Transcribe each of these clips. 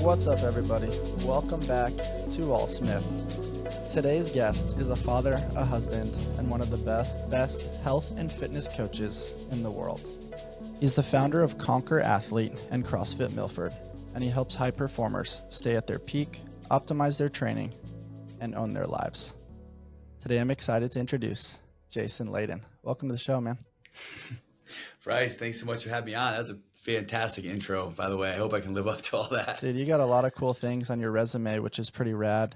What's up, everybody? Welcome back to All Smith. Today's guest is a father, a husband, and one of the best health and fitness coaches in the world. He's the founder of Conquer Athlete and CrossFit Milford, and he helps high performers stay at their peak, optimize their training, and own their lives. Today, I'm excited to introduce Jason Leydon. Welcome to the show, man. Bryce, thanks so much for having me on. That was a fantastic intro, by the way. I hope I can live up to all that. Dude, you got a lot of cool things on your resume, which is pretty rad.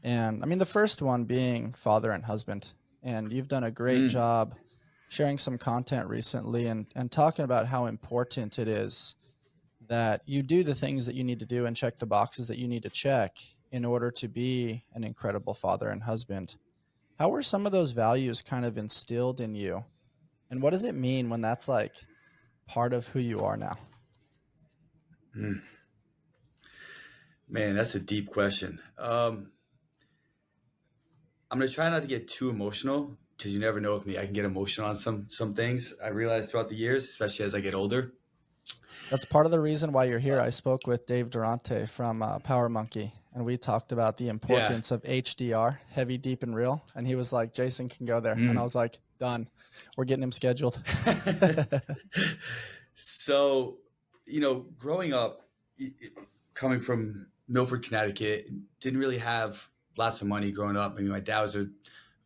And I mean, the first one being father and husband. And you've done a great job sharing some content recently and talking about how important it is that you do the things that you need to do and check the boxes that you need to check in order to be an incredible father and husband. How were some of those values kind of instilled in you? And what does it mean when that's like part of who you are now? Man, that's a deep question. I'm going to try not to get too emotional because you never know with me. I can get emotional on some things. I realized throughout the years, especially as I get older. That's part of the reason why you're here. I spoke with Dave Durante from Power Monkey, and we talked about the importance of HDR, heavy, deep, and real. And he was like, Jason can go there. And I was like, done. We're getting him scheduled. So, growing up, coming from Milford, Connecticut, didn't really have lots of money growing up. I mean, my dad was a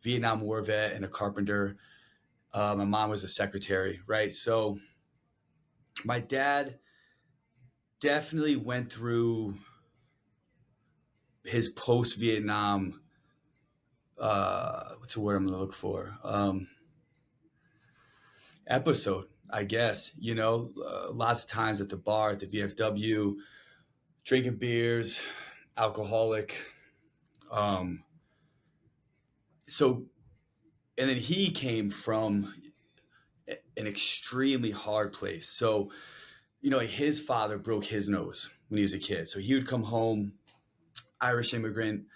Vietnam War vet and a carpenter. My mom was a secretary, right? So my dad definitely went through his post-Vietnam, what's the word I'm going to look for? Episode, I guess, lots of times at the bar, at the VFW, drinking beers, alcoholic. And then he came from an extremely hard place. So, his father broke his nose when he was a kid. So he would come home, Irish immigrant,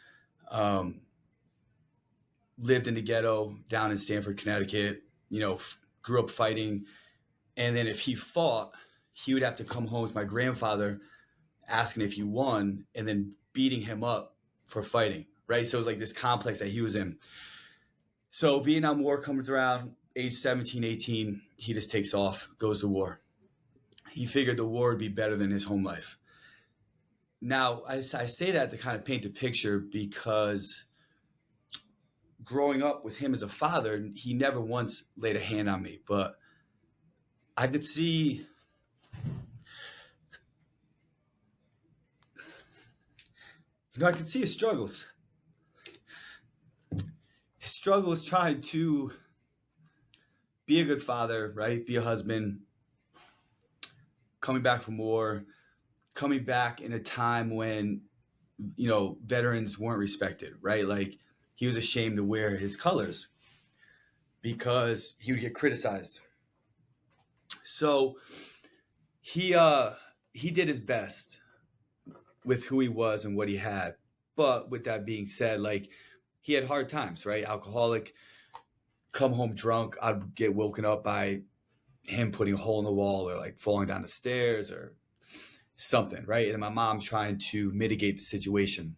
lived in the ghetto down in Stamford, Connecticut, grew up fighting. And then if he fought, he would have to come home with my grandfather asking if he won and then beating him up for fighting, right? So it was like this complex that he was in. So Vietnam War comes around, age 17, 18, he just takes off, goes to war. He figured the war would be better than his home life. Now, I say that to kind of paint a picture because growing up with him as a father, he never once laid a hand on me, but I could see his struggles. His struggle is trying to be a good father, right? Be a husband, coming back from war, coming back in a time when, veterans weren't respected, right? Like he was ashamed to wear his colors because he would get criticized. So he did his best with who he was and what he had. But with that being said, like he had hard times, right? Alcoholic, come home drunk. I'd get woken up by him putting a hole in the wall or like falling down the stairs or something, right? And my mom's trying to mitigate the situation.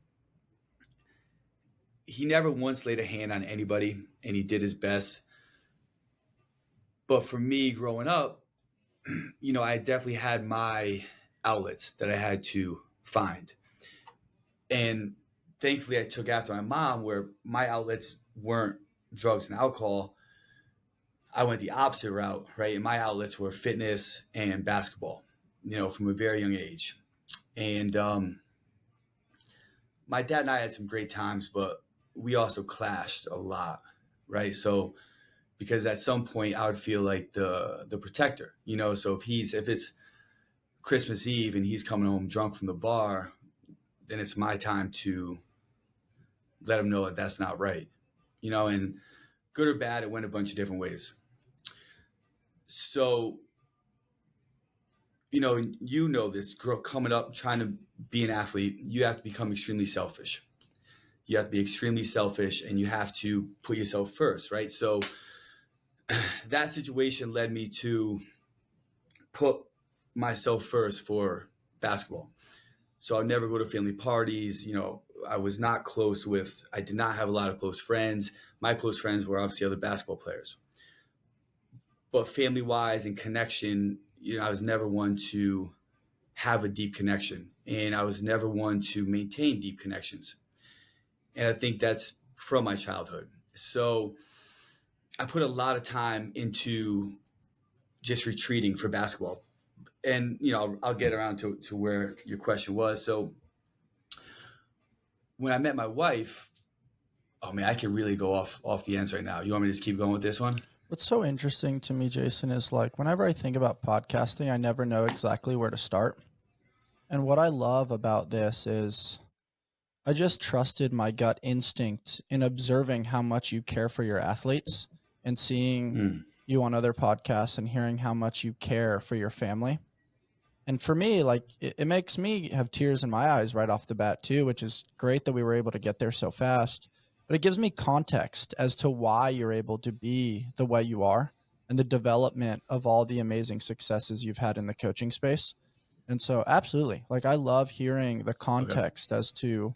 He never once laid a hand on anybody and he did his best. But for me growing up, I definitely had my outlets that I had to find. And thankfully I took after my mom where my outlets weren't drugs and alcohol. I went the opposite route, right? And my outlets were fitness and basketball, from a very young age. And my dad and I had some great times, but we also clashed a lot, right? So because at some point I would feel like the protector, so if it's Christmas Eve and he's coming home drunk from the bar, then it's my time to let him know that that's not right, and good or bad, it went a bunch of different ways. So, this girl coming up, trying to be an athlete, you have to become extremely selfish. You have to be extremely selfish and you have to put yourself first, right? So that situation led me to put myself first for basketball. So I'd never go to family parties. I was not close with, I did not have a lot of close friends. My close friends were obviously other basketball players. But family wise and connection, I was never one to have a deep connection. And I was never one to maintain deep connections. And I think that's from my childhood. So I put a lot of time into just retreating for basketball. And, I'll get around to where your question was. So when I met my wife, oh man, I can really go off the ends right now. You want me to just keep going with this one? What's so interesting to me, Jason, is like whenever I think about podcasting, I never know exactly where to start. And what I love about this is I just trusted my gut instinct in observing how much you care for your athletes and seeing you on other podcasts and hearing how much you care for your family. And for me, like it makes me have tears in my eyes right off the bat too, which is great that we were able to get there so fast. But it gives me context as to why you're able to be the way you are and the development of all the amazing successes you've had in the coaching space. And so absolutely, like I love hearing the context as to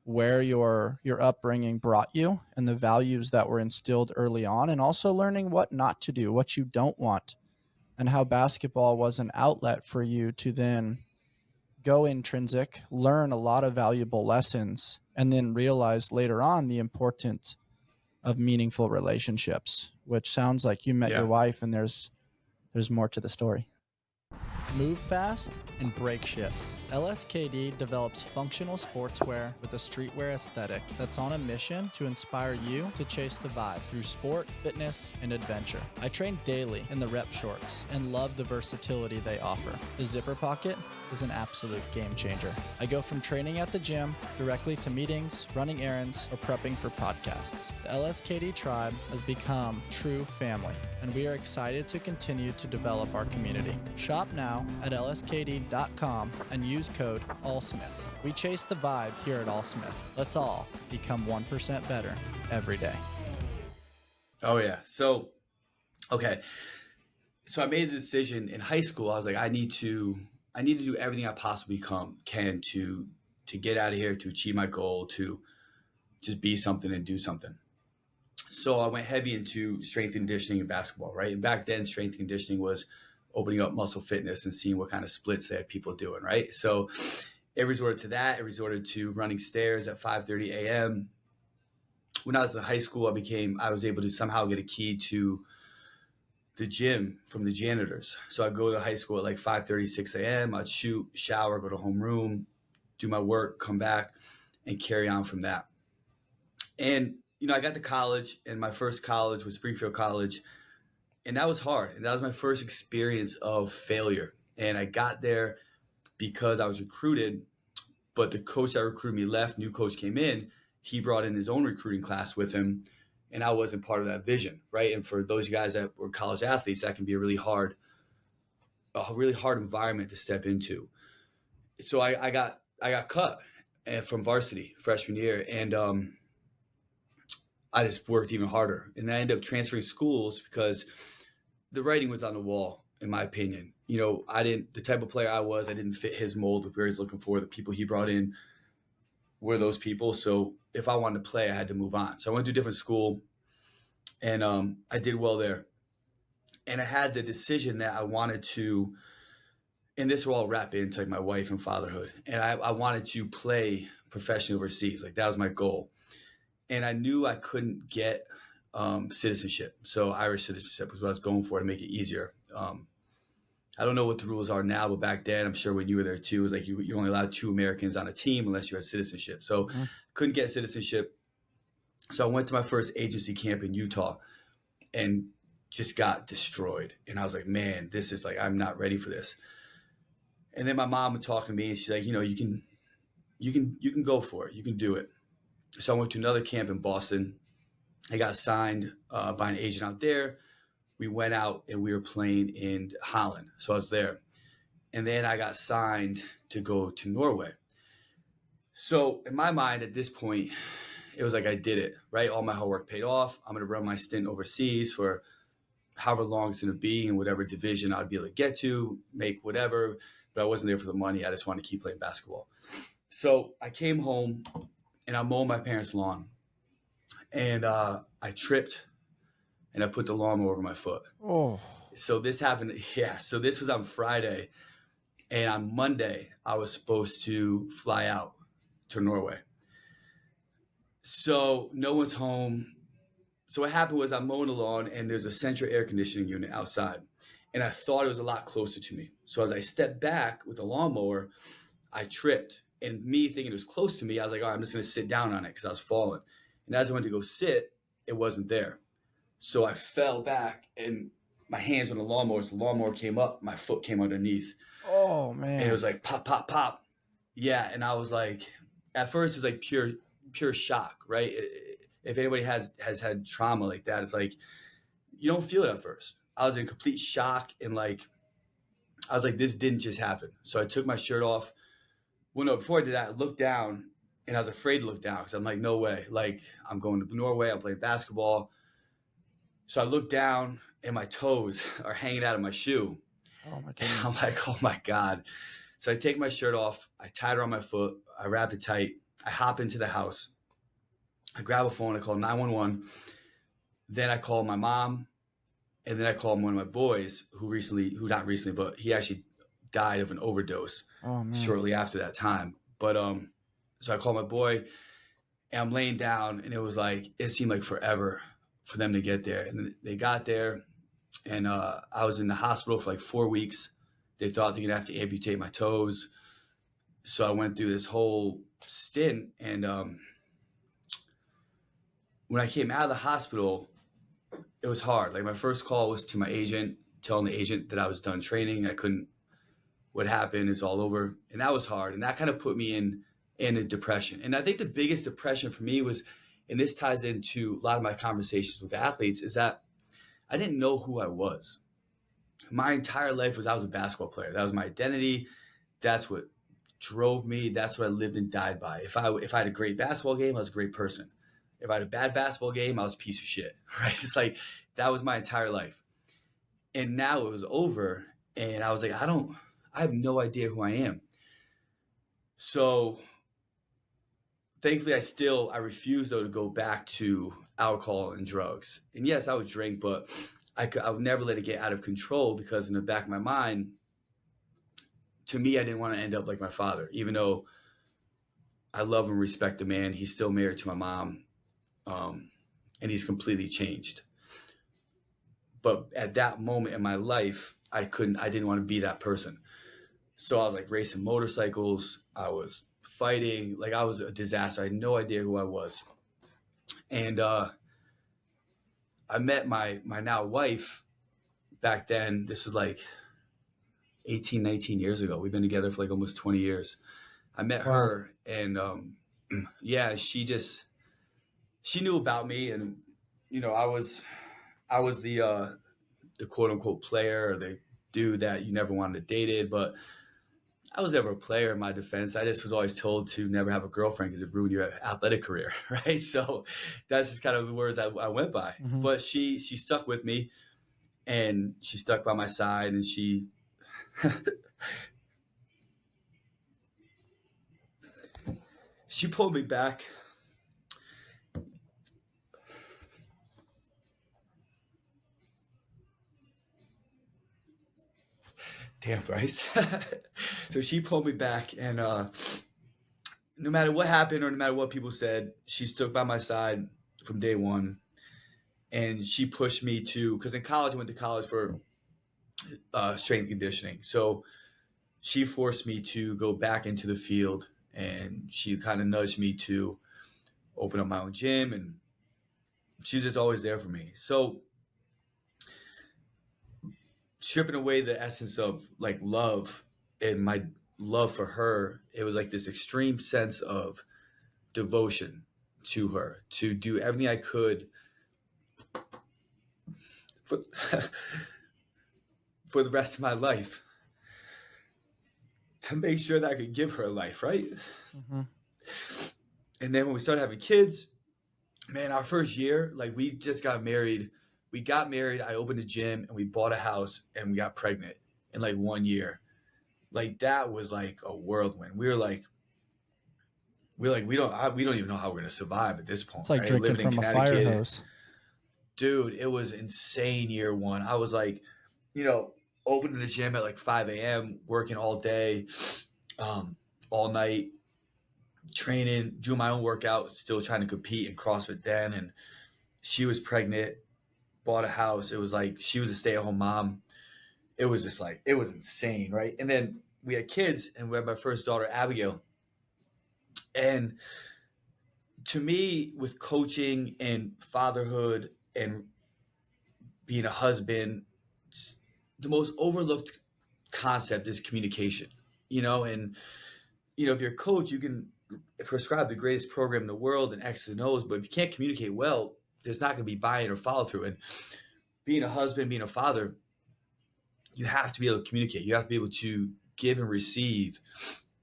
where your upbringing brought you and the values that were instilled early on, and also learning what not to do, what you don't want, and how basketball was an outlet for you to then go intrinsic, learn a lot of valuable lessons, and then realize later on the importance of meaningful relationships, which sounds like you met your wife and there's more to the story. Move fast and break shit. LSKD develops functional sportswear with a streetwear aesthetic that's on a mission to inspire you to chase the vibe through sport, fitness, and adventure. I train daily in the rep shorts and love the versatility they offer. The zipper pocket is an absolute game changer. I go from training at the gym directly to meetings, running errands, or prepping for podcasts. The LSKD tribe has become true family, and we are excited to continue to develop our community. Shop now at lskd.com and use code ALLSMITH. We chase the vibe here at AllSmith. Let's all become 1% better every day. Oh yeah. So, okay. So I made the decision in high school. I was like, I need to do everything I possibly can to get out of here, to achieve my goal, to just be something and do something. So I went heavy into strength and conditioning and basketball, right? And back then, strength and conditioning was opening up Muscle Fitness and seeing what kind of splits they had people doing, right? So it resorted to that. It resorted to running stairs at 5:30 a.m. When I was in high school, I was able to somehow get a key to the gym from the janitors. So I'd go to high school at like 5:30, 6 a.m. I'd shoot, shower, go to homeroom, do my work, come back, and carry on from that. And, I got to college, and my first college was Springfield College. And that was hard. And that was my first experience of failure. And I got there because I was recruited, but the coach that recruited me left, new coach came in. He brought in his own recruiting class with him, and I wasn't part of that vision, right? And for those guys that were college athletes, that can be a really hard environment to step into. So I got cut from varsity freshman year, and I just worked even harder. And I ended up transferring schools because the writing was on the wall, in my opinion. The type of player I didn't fit his mold with where he's looking for. The people he brought in were those people. So if I wanted to play, I had to move on. So I went to a different school, and I did well there. And I had the decision that I wanted to, and this will all wrap into like my wife and fatherhood. And I wanted to play professionally overseas. Like that was my goal. And I knew I couldn't get citizenship. So Irish citizenship was what I was going for to make it easier. I don't know what the rules are now, but back then, I'm sure when you were there too, it was like you only allowed 2 Americans on a team unless you had citizenship. So couldn't get citizenship. So I went to my first agency camp in Utah and just got destroyed. And I was like, man, this is like, I'm not ready for this. And then my mom would talk to me and she's like, you can go for it. You can do it. So I went to another camp in Boston. I got signed by an agent out there. We went out and we were playing in Holland. So I was there. And then I got signed to go to Norway. So in my mind at this point, it was like I did it, right? All my hard work paid off. I'm going to run my stint overseas for however long it's going to be in whatever division I'd be able to get to, make whatever. But I wasn't there for the money. I just wanted to keep playing basketball. So I came home and I'm mowing my parents' lawn. And I tripped and I put the lawnmower over my foot. Oh. So this happened. Yeah. So this was on Friday. And on Monday, I was supposed to fly out to Norway. So no one's home. So what happened was I'm mowing the lawn and there's a central air conditioning unit outside. And I thought it was a lot closer to me. So as I stepped back with the lawnmower, I tripped. And me thinking it was close to me, I was like, all right, I'm just going to sit down on it because I was falling. And as I went to go sit, it wasn't there. So I fell back and my hands on the lawnmower. So the lawnmower came up, my foot came underneath. Oh, man. And it was like pop, pop, pop. Yeah. And I was like, at first it was like pure shock, right? If anybody has had trauma like that, it's like, you don't feel it at first. I was in complete shock and like, I was like, this didn't just happen. So I took my shirt off. Well, no, before I did that, I looked down and I was afraid to look down because I'm like, no way. Like, I'm going to Norway, I'm playing basketball. So I looked down and my toes are hanging out of my shoe. Oh, my goodness. I'm like, oh my God. So I take my shirt off, I tie it around my foot, I wrap it tight, I hop into the house, I grab a phone, I call 911. Then I call my mom, and then I call one of my boys who not recently, but he actually died of an overdose shortly after that time. But so I called my boy, and I'm laying down, and it seemed like forever for them to get there. And they got there, and I was in the hospital for like 4 weeks. They thought they're gonna have to amputate my toes. So I went through this whole stint, and when I came out of the hospital, it was hard. Like my first call was to my agent, telling the agent that I was done training. What happened is all over. And that was hard. And that kind of put me in a depression. And I think the biggest depression for me was, and this ties into a lot of my conversations with athletes, is that I didn't know who I was. My entire life I was a basketball player. That was my identity. That's what drove me. That's what I lived and died by. If I had a great basketball game, I was a great person. If I had a bad basketball game, I was a piece of shit, right? It's like, that was my entire life. And now it was over. And I was like, I have no idea who I am. So thankfully I refused though to go back to alcohol and drugs. And yes, I would drink, but I would never let it get out of control because in the back of my mind, to me, I didn't want to end up like my father, even though I love and respect the man. He's still married to my mom. And he's completely changed. But at that moment in my life, I didn't want to be that person. So I was like racing motorcycles. I was fighting. Like I was a disaster. I had no idea who I was. And I met my now wife back then. This was like 18, 19 years ago. We've been together for like almost 20 years. I met her and yeah, she knew about me, and I was the quote unquote player, or the dude that you never wanted to date, but I was never a player in my defense. I just was always told to never have a girlfriend because it ruined your athletic career, right? So that's just kind of the words I went by. Mm-hmm. But she stuck with me, and she stuck by my side, and she she pulled me back. Damn, Bryce. So she pulled me back, and no matter what happened or no matter what people said, she stuck by my side from day one. And she pushed me because in college, I went to college for strength conditioning. So she forced me to go back into the field, and she kind of nudged me to open up my own gym, and she was just always there for me. So stripping away the essence of like love and my love for her, it was like this extreme sense of devotion to her, to do everything I could for the rest of my life to make sure that I could give her a life, right? Mm-hmm. And then when we started having kids, man, our first year, like we just got married we got married. I opened a gym and we bought a house and we got pregnant in like 1 year. Like that was like a whirlwind. We don't even know how we're gonna survive at this point, It's like right? drinking Living in from a fire Connecticut, hose. dude, it was insane year one. I was like, you know, opening the gym at like 5 a.m., working all day, all night, training, doing my own workout, still trying to compete in CrossFit then. And she was pregnant, bought a house. It was like she was a stay-at-home mom. It was just like, it was insane, right? And then we had kids, and we had my first daughter, Abigail. And to me, with coaching and fatherhood and being a husband, the most overlooked concept is communication, and if you're a coach, you can prescribe the greatest program in the world and X's and O's, but if you can't communicate well, there's not going to be buy-in or follow through. And being a husband, being a father, you have to be able to communicate. You have to be able to give and receive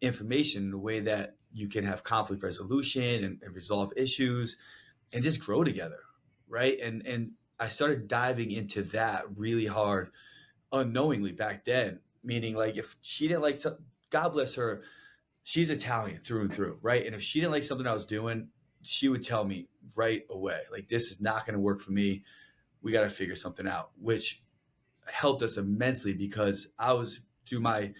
information in a way that you can have conflict resolution and resolve issues and just grow together, right? And I started diving into that really hard unknowingly back then, meaning like if she didn't like to, God bless her, she's Italian through and through, right? And if she didn't like something I was doing, she would tell me right away, like, this is not going to work for me. We got to figure something out, which helped us immensely because I was, through my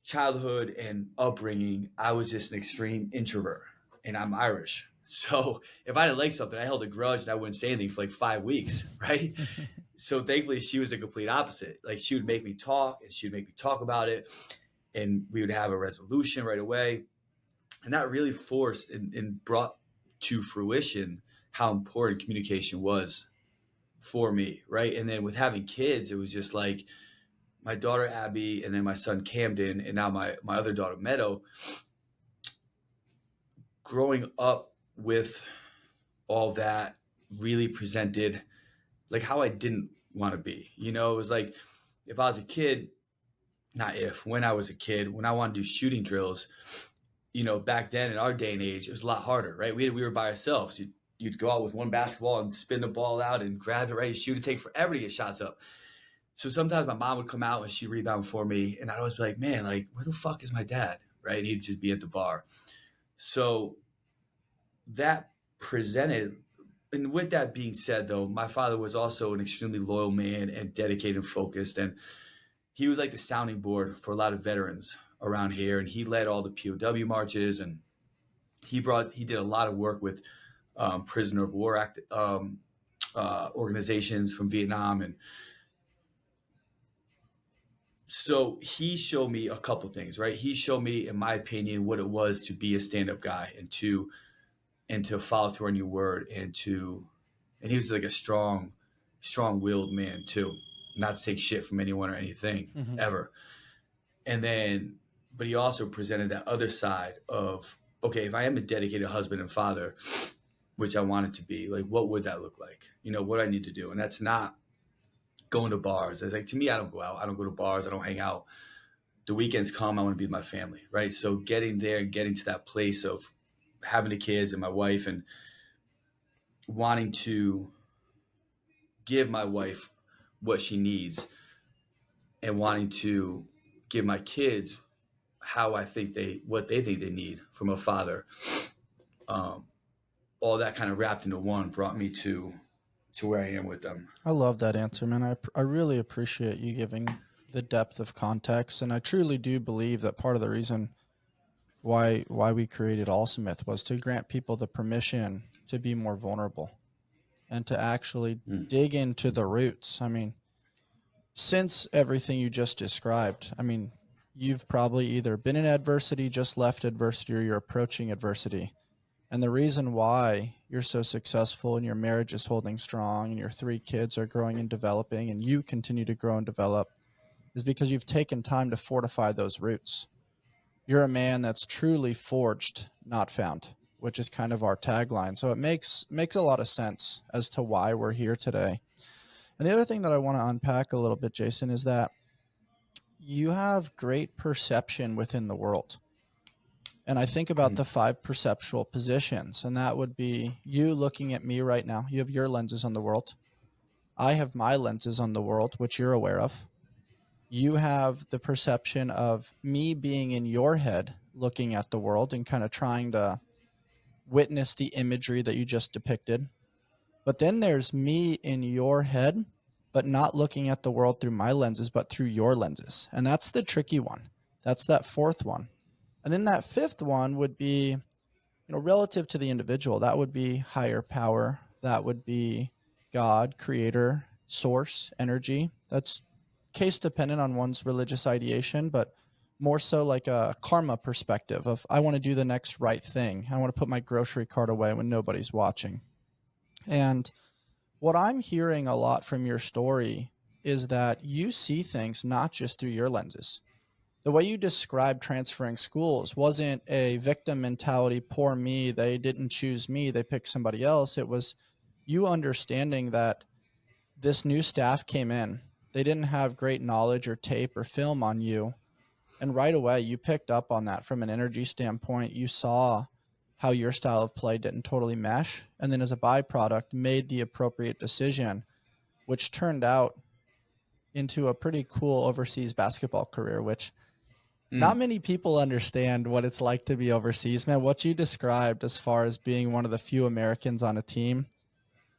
childhood and upbringing, I was just an extreme introvert, and I'm Irish. So if I didn't like something, I held a grudge and I wouldn't say anything for like 5 weeks, right? So thankfully, she was the complete opposite. Like, she would make me talk and she would make me talk about it, and we would have a resolution right away. And that really forced and brought to fruition how important communication was for me, right? And then with having kids, it was just like my daughter Abby, and then my son Camden, and now my other daughter Meadow. Growing up with all that really presented like how I didn't want to be. It was like if I was a kid, not if, when I was a kid, when I wanted to do shooting drills, back then in our day and age, it was a lot harder, right? We were by ourselves. You'd go out with one basketball and spin the ball out and grab it, right? Shoot, it take forever to get shots up. So sometimes my mom would come out and she'd rebound for me, and I'd always be like, man, like, where the fuck is my dad, right? And he'd just be at the bar. So that presented, and with that being said, though, my father was also an extremely loyal man and dedicated and focused, and he was like the sounding board for a lot of veterans around here, and he led all the POW marches, and he did a lot of work with prisoner of war organizations from Vietnam. And so he showed me a couple things, right? He showed me, in my opinion, what it was to be a stand-up guy and to follow through on your word, and he was like a strong-willed man too, not to take shit from anyone or anything ever. And then, but he also presented that other side of, okay, if I am a dedicated husband and father, which I wanted to be, like, what would that look like? What do I need to do? And that's not going to bars. It's like, to me, I don't go out. I don't go to bars. I don't hang out. The weekends come, I want to be with my family, right? So getting there and getting to that place of having the kids and my wife, and wanting to give my wife what she needs, and wanting to give my kids what they think they need from a father. All that kind of wrapped into one brought me to where I am with them. I love that answer, man. I really appreciate you giving the depth of context, and I truly do believe that part of the reason why we created Allsmith was to grant people the permission to be more vulnerable and to actually dig into the roots. I mean, since everything you just described, I mean, you've probably either been in adversity, just left adversity, or you're approaching adversity. And the reason why you're so successful and your marriage is holding strong and your 3 kids are growing and developing and you continue to grow and develop is because you've taken time to fortify those roots. You're a man that's truly forged, not found, which is kind of our tagline. So it makes a lot of sense as to why we're here today. And the other thing that I want to unpack a little bit, Jason, is that you have great perception within the world. And I think about the 5 perceptual positions, and that would be you looking at me right now. You have your lenses on the world. I have my lenses on the world, which you're aware of. You have the perception of me being in your head, looking at the world and kind of trying to witness the imagery that you just depicted. But then there's me in your head, but not looking at the world through my lenses, but through your lenses. And that's the tricky one. That's that fourth one. And then that fifth one would be, relative to the individual, that would be higher power. That would be God, creator, source, energy. That's case dependent on one's religious ideation, but more so like a karma perspective of I want to do the next right thing. I want to put my grocery cart away when nobody's watching. And what I'm hearing a lot from your story is that you see things not just through your lenses. The way you described transferring schools wasn't a victim mentality, poor me, they didn't choose me, they picked somebody else. It was you understanding that this new staff came in. They didn't have great knowledge or tape or film on you. And right away, you picked up on that from an energy standpoint. You saw how your style of play didn't totally mesh. And then as a byproduct, made the appropriate decision, which turned out into a pretty cool overseas basketball career, which not many people understand what it's like to be overseas, man. What you described as far as being one of the few Americans on a team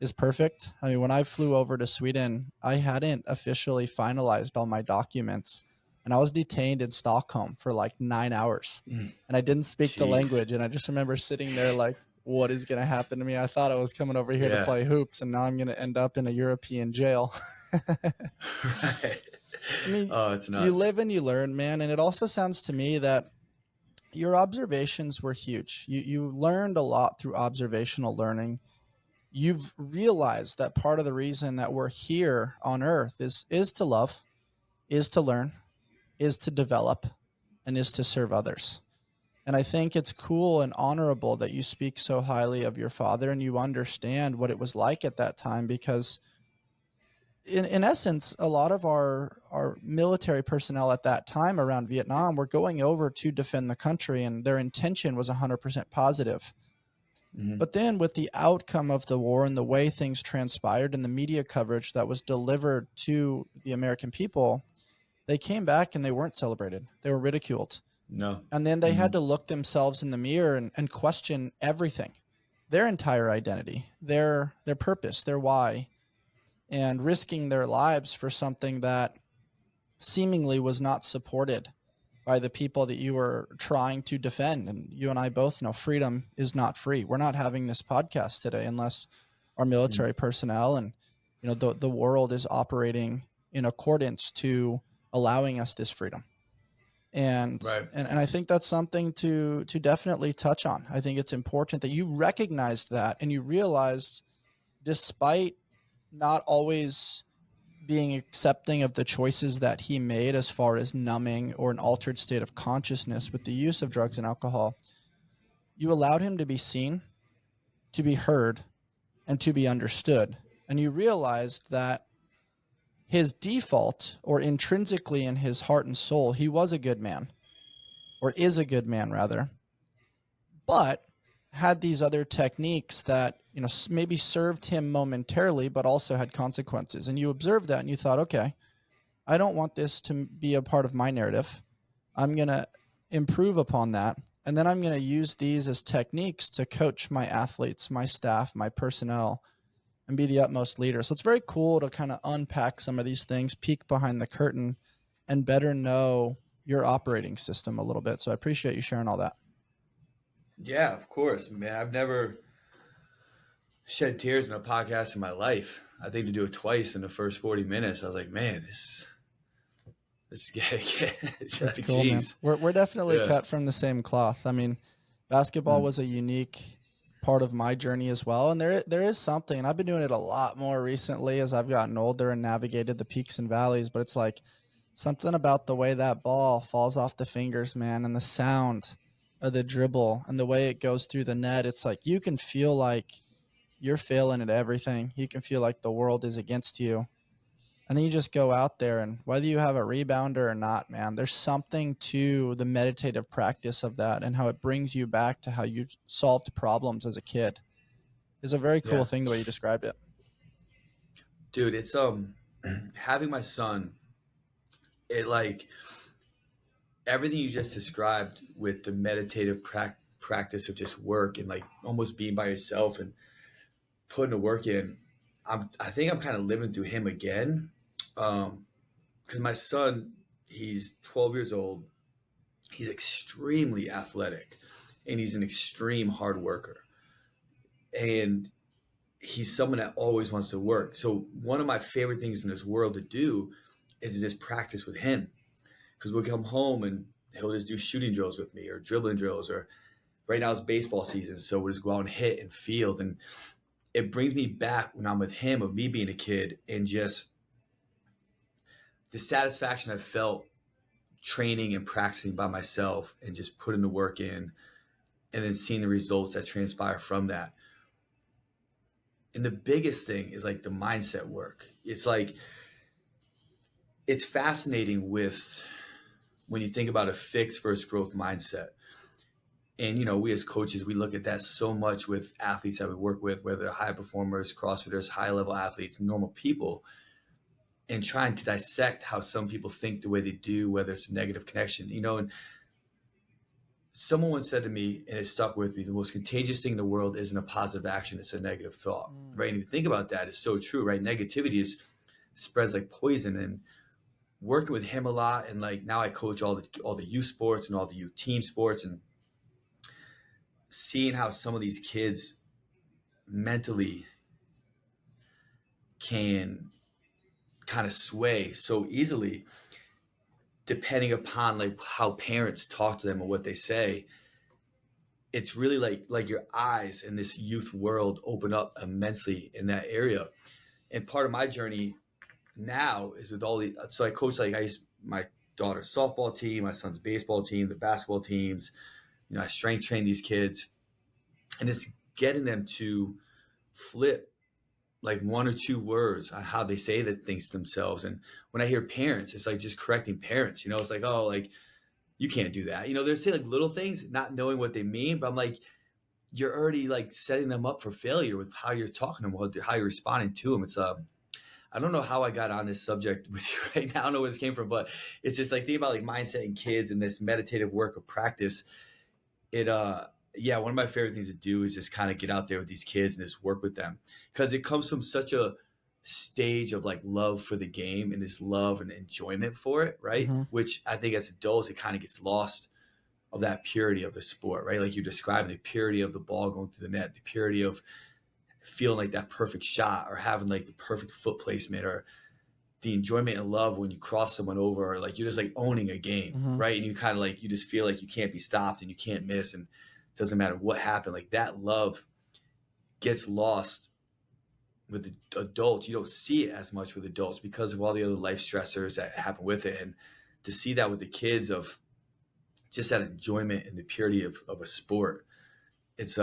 is perfect. I mean, when I flew over to Sweden, I hadn't officially finalized all my documents and I was detained in Stockholm for like 9 hours and I didn't speak the language. And I just remember sitting there like, what is going to happen to me? I thought I was coming over here to play hoops and now I'm going to end up in a European jail. Right. I mean, it's nuts. you live and you learn, man. And it also sounds to me that your observations were huge. You learned a lot through observational learning. You've realized that part of the reason that we're here on earth is to love, is to learn, is to develop, and is to serve others. And I think it's cool and honorable that you speak so highly of your father and you understand what it was like at that time, because in essence, a lot of our military personnel at that time around Vietnam were going over to defend the country and their intention was 100% positive. But then with the outcome of the war and the way things transpired and the media coverage that was delivered to the American people, they came back and they weren't celebrated. They were ridiculed. No. And then they had to look themselves in the mirror and question everything, their entire identity, their purpose, their why, and risking their lives for something that seemingly was not supported by the people that you were trying to defend. And you and I both know freedom is not free. We're not having this podcast today unless our military personnel and the world is operating in accordance to allowing us this freedom. And I think that's something to definitely touch on. I think it's important that you recognized that and you realized, despite not always being accepting of the choices that he made as far as numbing or an altered state of consciousness with the use of drugs and alcohol, you allowed him to be seen, to be heard, and to be understood. And you realized that his default, or intrinsically in his heart and soul, he was a good man, or is a good man rather, but had these other techniques that maybe served him momentarily but also had consequences. And you observed that and you thought, okay, I don't want this to be a part of my narrative. I'm going to improve upon that, and then I'm going to use these as techniques to coach my athletes, my staff, my personnel, and be the utmost leader. So it's very cool to kind of unpack some of these things, peek behind the curtain, and better know your operating system a little bit. So I appreciate you sharing all that. Yeah, of course, man. I've never shed tears in a podcast in my life. I think to do it twice in the first 40 minutes, I was like, man, this is That's like, cool, man. We're definitely cut from the same cloth. I mean, basketball was a unique part of my journey as well. And there is something, and I've been doing it a lot more recently as I've gotten older and navigated the peaks and valleys, but it's like something about the way that ball falls off the fingers, man, and the sound of the dribble and the way it goes through the net. It's like you can feel like you're failing at everything. You can feel like the world is against you. And then you just go out there, and whether you have a rebounder or not, man, there's something to the meditative practice of that and how it brings you back to how you solved problems as a kid. It's a very cool thing the way you described it. Dude, it's having my son, it like everything you just described with the meditative practice of just work and like almost being by yourself and putting the work in. I think I'm kind of living through him again. Because my son, he's 12 years old. He's extremely athletic and he's an extreme hard worker. And he's someone that always wants to work. So one of my favorite things in this world to do is to just practice with him. Because we'll come home and he'll just do shooting drills with me or dribbling drills, or right now it's baseball season. So we'll just go out and hit and field. And it brings me back when I'm with him of me being a kid and just the satisfaction I felt training and practicing by myself and just putting the work in and then seeing the results that transpire from that. And the biggest thing is like the mindset work. It's like, it's fascinating with when you think about a fixed versus growth mindset. And, you know, we as coaches, we look at that so much with athletes that we work with, whether they're high performers, CrossFitters, high level athletes, normal people, and trying to dissect how some people think the way they do, whether it's a negative connection, you know. And someone once said to me, and it stuck with me, the most contagious thing in the world isn't a positive action, it's a negative thought, right? And if you think about that, it's so true, right? Negativity spreads like poison. And working with him a lot, and like now I coach all the youth sports and all the youth team sports, and seeing how some of these kids mentally can kind of sway so easily depending upon like how parents talk to them or what they say. It's really like your eyes in this youth world open up immensely in that area. And part of my journey now is with all the, so I coach, like my daughter's softball team, my son's baseball team, the basketball teams, you know, I strength train these kids, and it's getting them to flip like one or two words on how they say that things to themselves. And when I hear parents, it's like just correcting parents, you know, it's like, oh, like you can't do that. You know, they're saying like little things, not knowing what they mean, but I'm like, you're already like setting them up for failure with how you're talking to them, how you're responding to them. It's I don't know how I got on this subject with you right now. I don't know where this came from, but it's just like thinking about like mindset in kids and this meditative work of practice. It yeah, one of my favorite things to do is just kind of get out there with these kids and just work with them, because it comes from such a stage of like love for the game and this love and enjoyment for it, right? Mm-hmm. Which I think as adults it kind of gets lost of that purity of the sport, right? Like you described, the purity of the ball going through the net, the purity of feeling like that perfect shot or having like the perfect foot placement, or the enjoyment and love when you cross someone over, or like you're just like owning a game, Mm-hmm. right? And you kind of like, you just feel like you can't be stopped and you can't miss, and it doesn't matter what happened. Like that love gets lost with the adults. You don't see it as much with adults because of all the other life stressors that happen with it. And to see that with the kids, of just that enjoyment and the purity of a sport, it's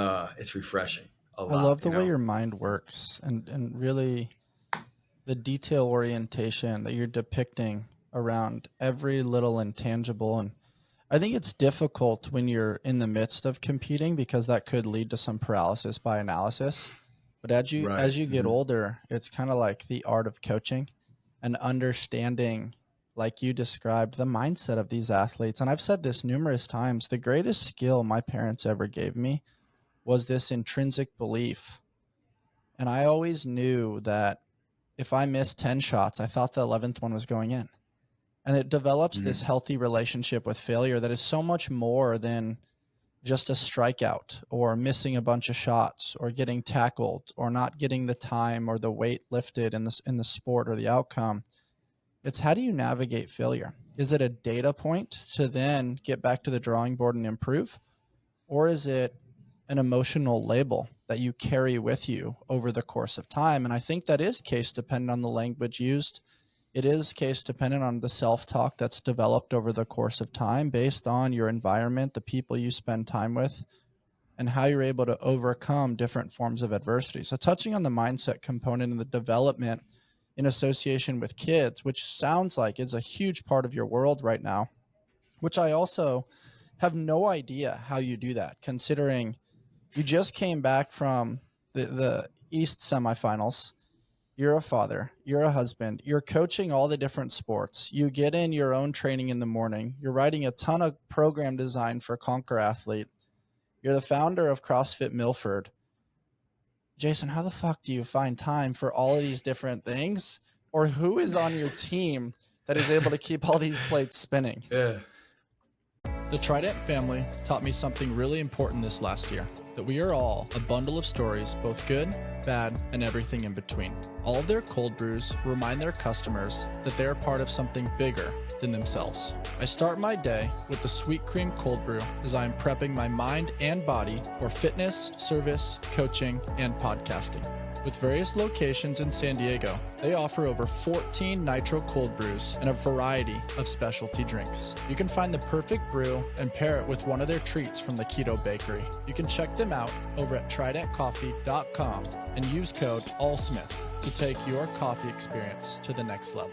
refreshing a I lot, love the you way know? your mind works, and really the detail orientation that you're depicting around every little intangible. And I think it's difficult when you're in the midst of competing because that could lead to some paralysis by analysis. But Right. as you get Mm-hmm. older, it's kind of like the art of coaching and understanding, like you described, the mindset of these athletes. And I've said this numerous times, the greatest skill my parents ever gave me was this intrinsic belief. And I always knew that if I missed 10 shots, I thought the 11th one was going in. And it develops this Mm-hmm. healthy relationship with failure that is so much more than just a strikeout or missing a bunch of shots or getting tackled or not getting the time or the weight lifted in the sport or the outcome. It's how do you navigate failure? Is it a data point to then get back to the drawing board and improve? Or is it an emotional label that you carry with you over the course of time? And I think that is case dependent on the language used. It is case dependent on the self-talk that's developed over the course of time based on your environment, the people you spend time with, and how you're able to overcome different forms of adversity. So touching on the mindset component and the development in association with kids, which sounds like it's a huge part of your world right now, which I also have no idea how you do that, considering you just came back from the East semifinals you're a father, you're a husband, you're coaching all the different sports, you get in your own training in the morning, you're writing a ton of program design for Conquer Athlete, you're the founder of CrossFit Milford. Jason, how the fuck do you find time for all of these different things? Or who is on your team that is able to keep all these plates spinning? Yeah. The Trident family taught me something really important this last year, that we are all a bundle of stories, both good, bad, and everything in between. All of their cold brews remind their customers that they are part of something bigger than themselves. I start my day with the Sweet Cream Cold Brew as I am prepping my mind and body for fitness, service, coaching, and podcasting. With various locations in San Diego, they offer over 14 nitro cold brews and a variety of specialty drinks. You can find the perfect brew and pair it with one of their treats from the Keto Bakery. You can check them out over at tridentcoffee.com and use code ALLSMITH to take your coffee experience to the next level.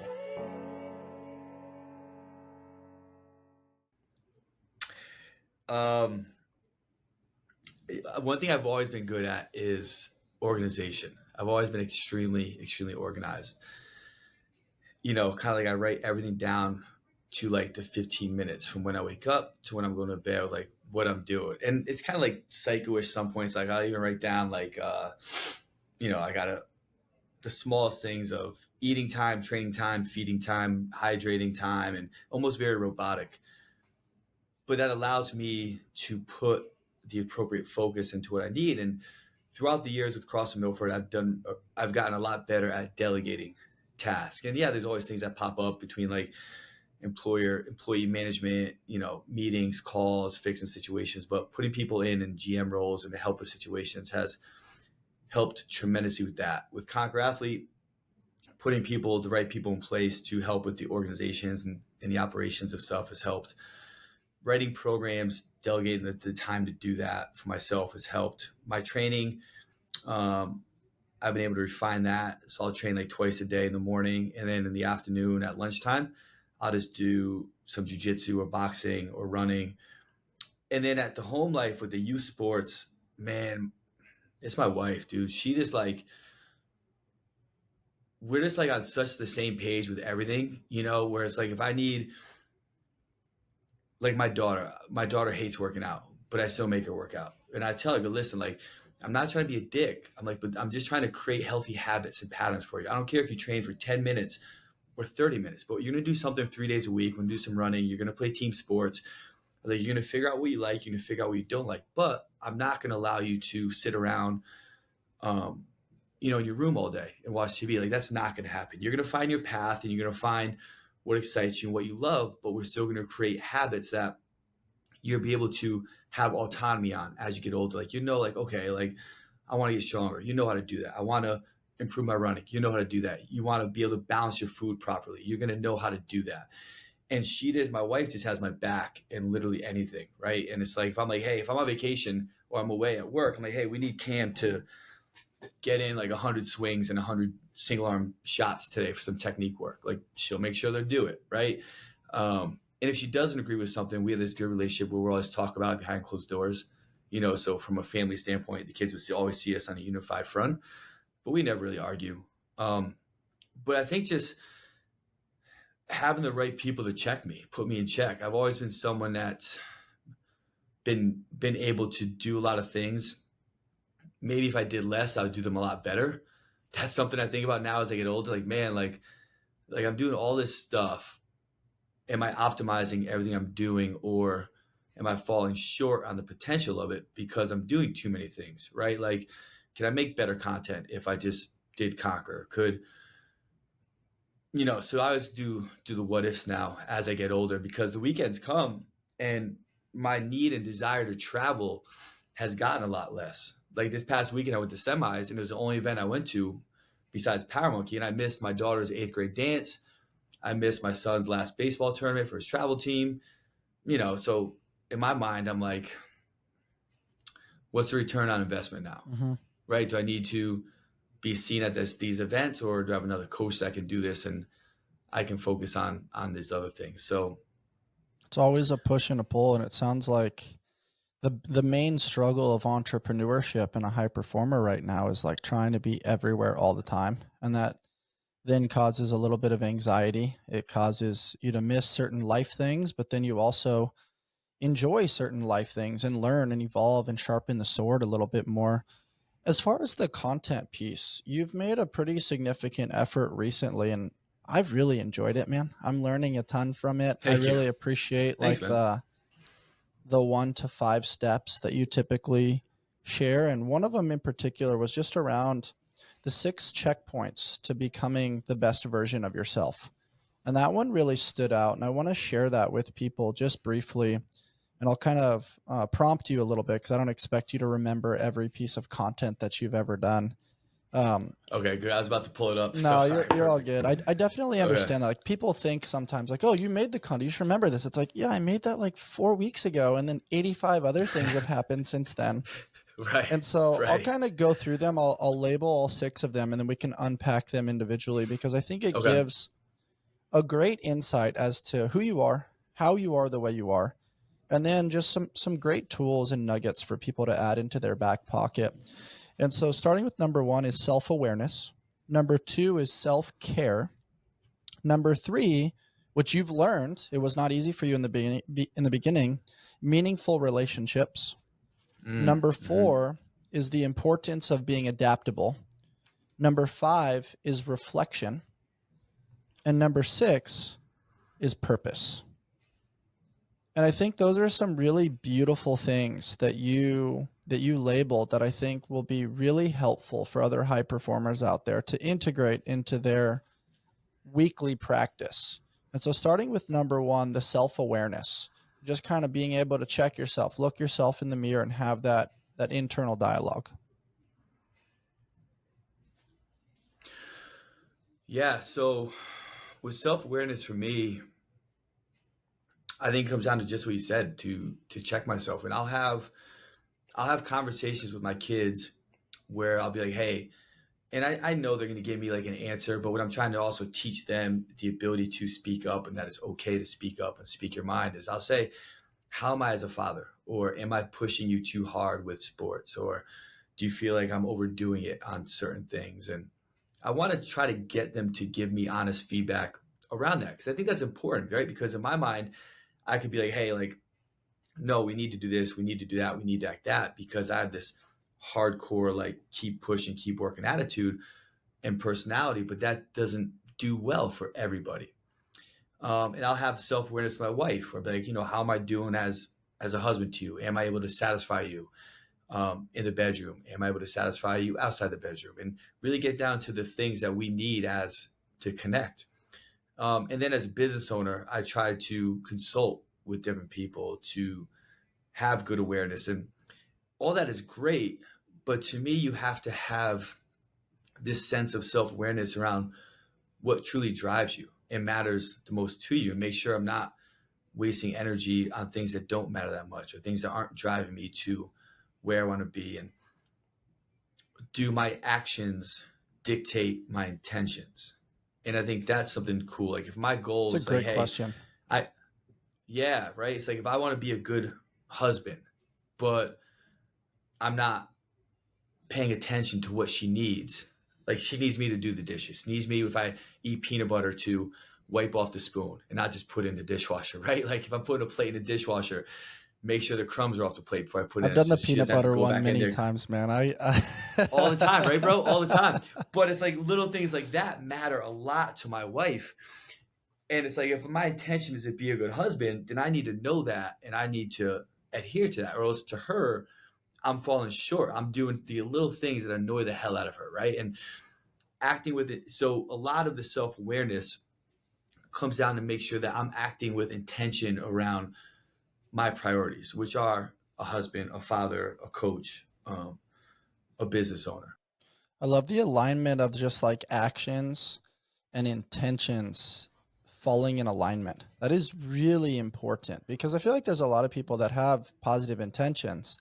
One thing I've always been good at is organization. I've always been extremely, extremely organized. Kind of like I write everything down to like the 15 minutes from when I wake up to when I'm going to bed, like what I'm doing. And it's kind of like psycho-ish some points. Like I'll even write down like, I got the smallest things of eating time, training time, feeding time, hydrating time, and almost very robotic. But that allows me to put the appropriate focus into what I need. And throughout the years with CrossFit Milford, I've gotten a lot better at delegating tasks. And yeah, there's always things that pop up between like employee management, meetings, calls, fixing situations, but putting people in GM roles and to help with situations has helped tremendously with that. With Conquer Athlete, putting the right people in place to help with the organizations and the operations of stuff has helped. Writing programs, delegating the time to do that for myself has helped. My training, I've been able to refine that. So I'll train like twice a day in the morning, and then in the afternoon at lunchtime, I'll just do some jujitsu or boxing or running. And then at the home life with the youth sports, man, it's my wife, dude. She just like, we're just like on such the same page with everything, where it's like if I need, like my daughter hates working out, but I still make her work out. And I tell her, but listen, like, I'm not trying to be a dick. I'm like, but I'm just trying to create healthy habits and patterns for you. I don't care if you train for 10 minutes or 30 minutes, but you're going to do something 3 days a week. We're going to do some running. You're going to play team sports. Like, you're going to figure out what you like. You're going to figure out what you don't like. But I'm not going to allow you to sit around, in your room all day and watch TV. Like, that's not going to happen. You're going to find your path and you're going to find what excites you and what you love, but we're still going to create habits that you'll be able to have autonomy on as you get older. Like, like, okay, like I want to get stronger. You know how to do that. I want to improve my running. You know how to do that. You want to be able to balance your food properly. You're going to know how to do that. And my wife just has my back in literally anything. Right. And it's like, if I'm like, hey, if I'm on vacation or I'm away at work, I'm like, hey, we need Cam to get in like 100 swings and 100 single arm shots today for some technique work. Like, she'll make sure they do it. Right. And if she doesn't agree with something, we have this good relationship where we'll always talk about it behind closed doors, so from a family standpoint, the kids would always see us on a unified front, but we never really argue. But I think just having the right people to put me in check. I've always been someone that's been able to do a lot of things. Maybe if I did less, I would do them a lot better. That's something I think about now as I get older. Like, man, like I'm doing all this stuff. Am I optimizing everything I'm doing, or am I falling short on the potential of it because I'm doing too many things, right? Like, can I make better content if I just did Conquer? So I always do the what ifs now as I get older, because the weekends come and my need and desire to travel has gotten a lot less. Like this past weekend, I went to semis, and it was the only event I went to besides Power Monkey, and I missed my daughter's 8th grade dance. I missed my son's last baseball tournament for his travel team, so in my mind, I'm like, what's the return on investment now? Mm-hmm. Right? Do I need to be seen at these events, or do I have another coach that can do this and I can focus on these other things? So it's always a push and a pull. And it sounds like the main struggle of entrepreneurship and a high performer right now is like trying to be everywhere all the time. And that then causes a little bit of anxiety. It causes you to miss certain life things, but then you also enjoy certain life things and learn and evolve and sharpen the sword a little bit more. As far as the content piece, you've made a pretty significant effort recently, and I've really enjoyed it, man. I'm learning a ton from it. I Thank you. really appreciate Thanks, like man. the 1 to 5 steps that you typically share, and one of them in particular was just around the 6 checkpoints to becoming the best version of yourself. And that one really stood out, and I want to share that with people just briefly. And I'll kind of prompt you a little bit because I don't expect you to remember every piece of content that you've ever done. Um, Okay, good. I was about to pull it up. So, no, all you're right, you're all perfect. good. I definitely Okay. understand that. Like people think sometimes like, oh, you made the content. You should remember this. It's like, yeah, I made that like 4 weeks ago, and then 85 other things have happened since then. Right. And so I'll Right. kind of go through them. I'll label all 6 of them, and then we can unpack them individually because I think it Okay. gives a great insight as to who you are, how you are the way you are, and then just some great tools and nuggets for people to add into their back pocket. And so starting with number 1 is self-awareness. Number 2 is self-care. Number 3, which you've learned, it was not easy for you in the beginning, meaningful relationships. Number Mm-hmm. 4 is the importance of being adaptable. Number 5 is reflection. And number 6 is purpose. And I think those are some really beautiful things that you labeled that I think will be really helpful for other high performers out there to integrate into their weekly practice. And so starting with number 1, the self-awareness, just kind of being able to check yourself, look yourself in the mirror and have that internal dialogue. Yeah. So, with self awareness for me, I think it comes down to just what you said to check myself, and I'll have conversations with my kids where I'll be like, hey, and I know they're going to give me like an answer, but what I'm trying to also teach them the ability to speak up and that it's okay to speak up and speak your mind is I'll say, how am I as a father? Or am I pushing you too hard with sports? Or do you feel like I'm overdoing it on certain things? And I want to try to get them to give me honest feedback around that because I think that's important, right? Because in my mind, I could be like, hey, like, no, we need to do this, we need to do that, we need to act that because I have this hardcore, like, keep pushing, keep working attitude and personality, but that doesn't do well for everybody. And I'll have self awareness with my wife, or be like, how am I doing as a husband to you? Am I able to satisfy you in the bedroom? Am I able to satisfy you outside the bedroom? And really get down to the things that we need as to connect. And then as a business owner, I try to consult with different people to have good awareness, and all that is great. But to me, you have to have this sense of self awareness around what truly drives you and matters the most to you, and make sure I'm not wasting energy on things that don't matter that much or things that aren't driving me to where I want to be. And do my actions dictate my intentions? And I think that's something cool. Like if my It's goal a is like, great hey, question. I, yeah, right. It's like if I want to be a good husband, but I'm not paying attention to what she needs. Like she needs me to do the dishes. Needs me if I eat peanut butter to wipe off the spoon and not just put it in the dishwasher, right? Like if I'm putting a plate in the dishwasher, make sure the crumbs are off the plate before I put it I've in done so the she peanut doesn't have to butter go one back in many there times, man. all the time, right, bro? All the time. But it's like little things like that matter a lot to my wife. And it's like if my intention is to be a good husband, then I need to know that and I need to adhere to that, or else to her, I'm falling short. I'm doing the little things that annoy the hell out of her, right? And acting with it. So a lot of the self awareness comes down to make sure that I'm acting with intention around my priorities, which are a husband, a father, a coach, a business owner. I love the alignment of just like actions and intentions falling in alignment. That is really important because I feel like there's a lot of people that have positive intentions,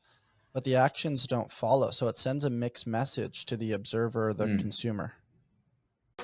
but the actions don't follow. So it sends a mixed message to the observer, the Mm. consumer.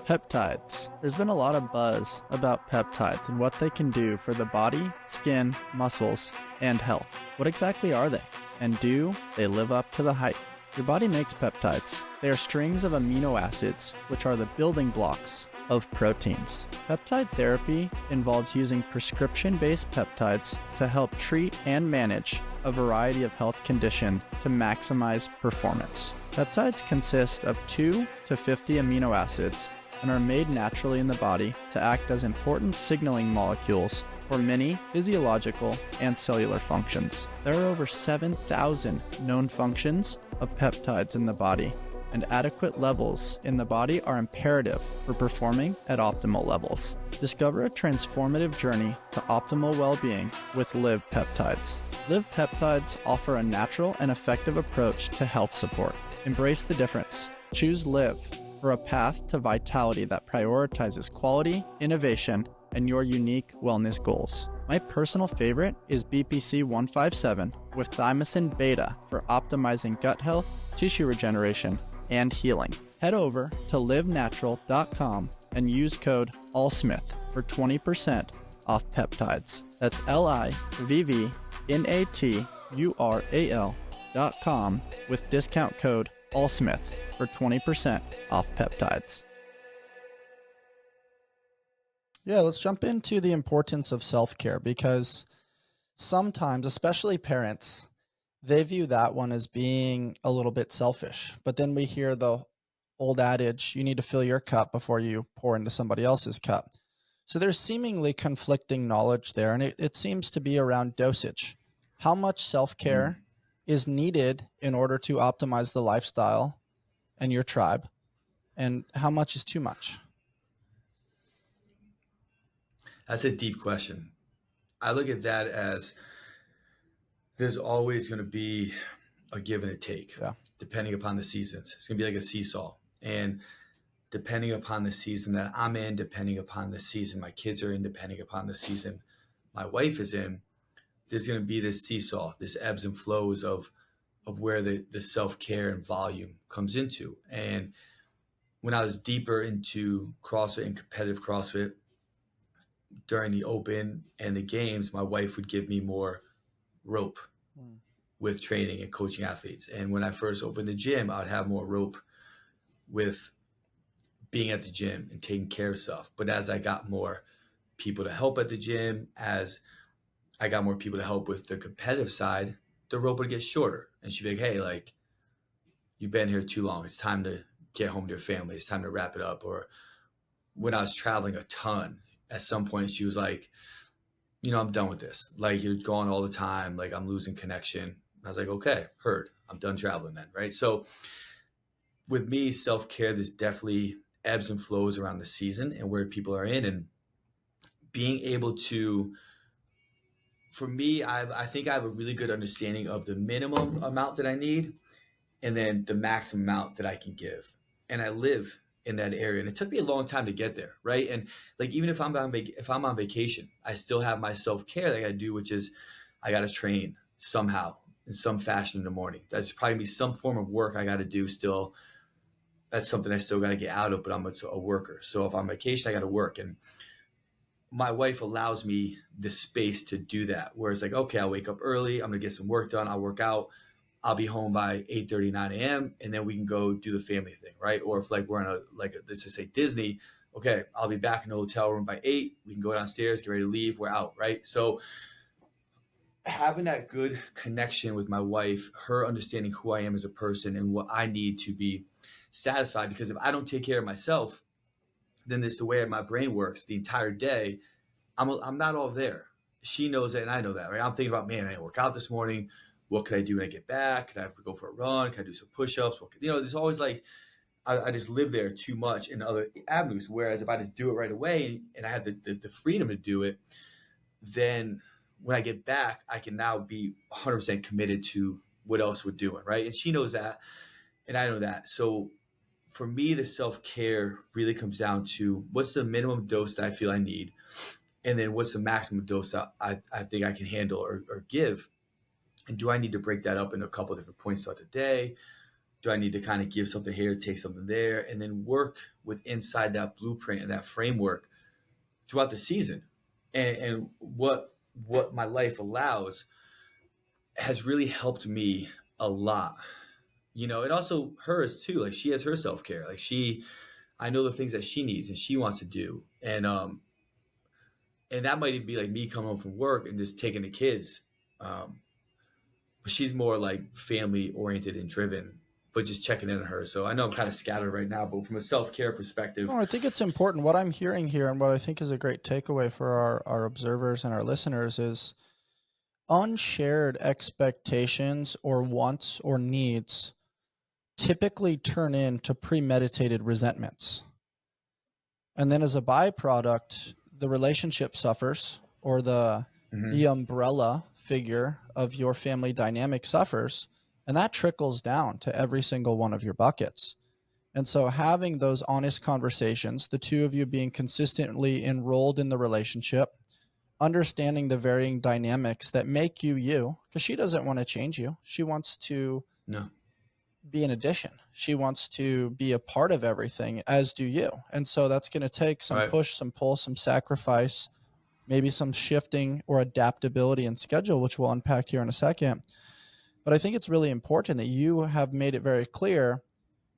Peptides. There's been a lot of buzz about peptides and what they can do for the body, skin, muscles, and health. What exactly are they? And do they live up to the hype? Your body makes peptides. They are strings of amino acids, which are the building blocks of proteins. Peptide therapy involves using prescription-based peptides to help treat and manage a variety of health conditions to maximize performance. Peptides consist of 2 to 50 amino acids and are made naturally in the body to act as important signaling molecules for many physiological and cellular functions. There are over 7,000 known functions of peptides in the body, and adequate levels in the body are imperative for performing at optimal levels. Discover a transformative journey to optimal well-being with Livv Peptides. Livv Peptides offer a natural and effective approach to health support. Embrace the difference. Choose Livv for a path to vitality that prioritizes quality, innovation, and your unique wellness goals. My personal favorite is BPC 157 with thymosin beta for optimizing gut health, tissue regeneration, and healing. Head over to livvnatural.com and use code ALLSMITH for 20% off peptides. That's LIVVNATURAL.com with discount code ALLSMITH for 20% off peptides. Yeah, let's jump into the importance of self-care, because sometimes, especially parents, they view that one as being a little bit selfish. But then we hear the old adage, you need to fill your cup before you pour into somebody else's cup. So there's seemingly conflicting knowledge there, and it seems to be around dosage. How much self-care is needed in order to optimize the lifestyle and your tribe, and how much is too much? That's a deep question. I look at that as there's always going to be a give and a take, depending upon the seasons. It's going to be like a seesaw. And depending upon the season that I'm in, depending upon the season my kids are in, depending upon the season my wife is in, there's going to be this seesaw, this ebbs and flows of where the self-care and volume comes into. And when I was deeper into CrossFit and competitive CrossFit during the open and the games, my wife would give me more rope with training and coaching athletes. And when I first opened the gym, I would have more rope with being at the gym and taking care of stuff. But as I got more people to help at the gym, as I got more people to help with the competitive side, the rope would get shorter. And she'd be like, hey, like, you've been here too long. It's time to get home to your family. It's time to wrap it up. Or when I was traveling a ton, at some point she was like, you know, I'm done with this. Like, you're gone all the time. Like, I'm losing connection. I was like, okay, heard. I'm done traveling then, right? So with me, self-care, there's definitely ebbs and flows around the season and where people are in. And being able to, for me, I think I have a really good understanding of the minimum amount that I need and then the maximum amount that I can give. And I live in that area. And it took me a long time to get there, right? And like, even if I'm on vacation, I still have my self-care that I got to do, which is I got to train somehow in some fashion in the morning. That's probably be some form of work I got to do still. That's something I still got to get out of, but I'm a worker. So if I'm on vacation, I got to work. And my wife allows me the space to do that. Where it's like, okay, I'll wake up early. I'm going to get some work done. I'll work out. I'll be home by 8:30, 9 a.m. and then we can go do the family thing, right? Or if like we're in let's just say Disney, okay, I'll be back in the hotel room by 8. We can go downstairs, get ready to leave. We're out, right? So having that good connection with my wife, her understanding who I am as a person and what I need to be satisfied, because if I don't take care of myself, then it's the way my brain works the entire day. I'm not all there. She knows that and I know that, right? I'm thinking about, man, I didn't work out this morning. What could I do when I get back? Could I have to go for a run? Could I do some push-ups? There's always like, I just live there too much in other avenues. Whereas if I just do it right away and I have the freedom to do it, then when I get back, I can now be 100% committed to what else we're doing, right? And she knows that, and I know that. So for me, the self-care really comes down to what's the minimum dose that I feel I need, and then what's the maximum dose that I think I can handle or give. And do I need to break that up into a couple of different points throughout the day? Do I need to kind of give something here, take something there, and then work with inside that blueprint and that framework throughout the season? And what my life allows has really helped me a lot. And also hers too. Like she has her self-care. Like I know the things that she needs and she wants to do. And that might even be like me coming home from work and just taking the kids. But she's more like family oriented and driven, but just checking in on her. So I know I'm kind of scattered right now, but from a self-care perspective. No, I think it's important. What I'm hearing here and what I think is a great takeaway for our observers and our listeners is unshared expectations or wants or needs typically turn into premeditated resentments. And then as a byproduct, the relationship suffers, or the umbrella figure of your family dynamic suffers, and that trickles down to every single one of your buckets. And so having those honest conversations, the two of you being consistently enrolled in the relationship, understanding the varying dynamics that make you you, because she doesn't want to change you. She wants to No. be an addition. She wants to be a part of everything, as do you. And so that's going to take some push, some pull, some sacrifice, maybe some shifting or adaptability in schedule, which we'll unpack here in a second. But I think it's really important that you have made it very clear,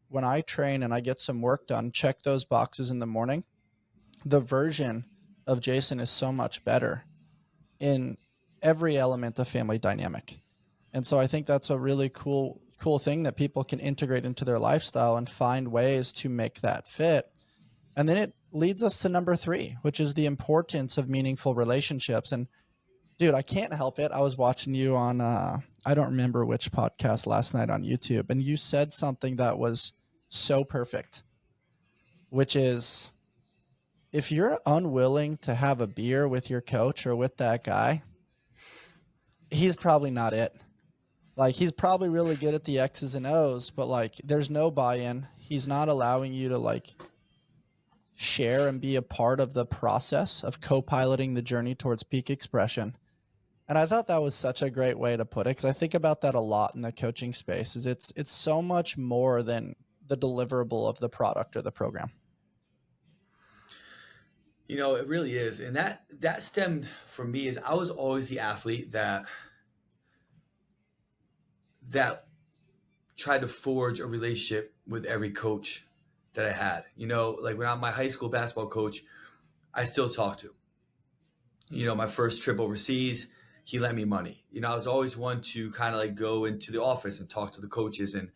when I train and I get some work done, check those boxes in the morning. The version of Jason is so much better in every element of family dynamic. And so I think that's a really cool thing that people can integrate into their lifestyle and find ways to make that fit. And then it leads us to number 3, which is the importance of meaningful relationships. And dude, I can't help it. I was watching you on, I don't remember which podcast last night on YouTube, and you said something that was so perfect, which is, if you're unwilling to have a beer with your coach or with that guy, he's probably not it. Like, he's probably really good at the X's and O's, but like, there's no buy-in. He's not allowing you to like share and be a part of the process of co-piloting the journey towards peak expression. And I thought that was such a great way to put it, because I think about that a lot in the coaching space. Is it's so much more than the deliverable of the product or the program. It really is. And that stemmed for me is I was always the athlete that tried to forge a relationship with every coach that I had. Like when I'm my high school basketball coach, I still talk to. My first trip overseas, he lent me money. I was always one to kind of like go into the office and talk to the coaches. And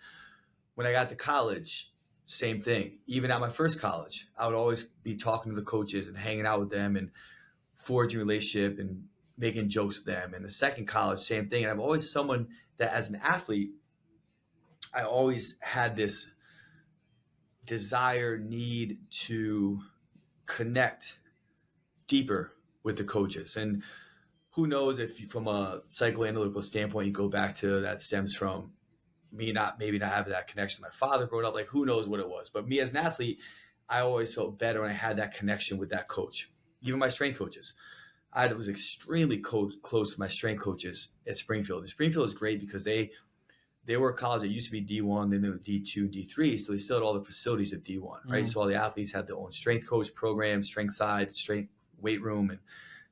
when I got to college, same thing. Even at my first college, I would always be talking to the coaches and hanging out with them and forging a relationship and making jokes with them. And the second college, same thing. And I'm always someone that, as an athlete, I always had this desire, need to connect deeper with the coaches. And who knows if from a psychoanalytical standpoint, you go back to that stems from me maybe not having that connection with my father growing up. Like, who knows what it was. But me as an athlete, I always felt better when I had that connection with that coach. Even my strength coaches. I was extremely close to my strength coaches at Springfield. And Springfield is great because they were a college that used to be D1, then they were D2, D3, so they still had all the facilities of D1, right? So all the athletes had their own strength coach program, strength side, strength weight room, and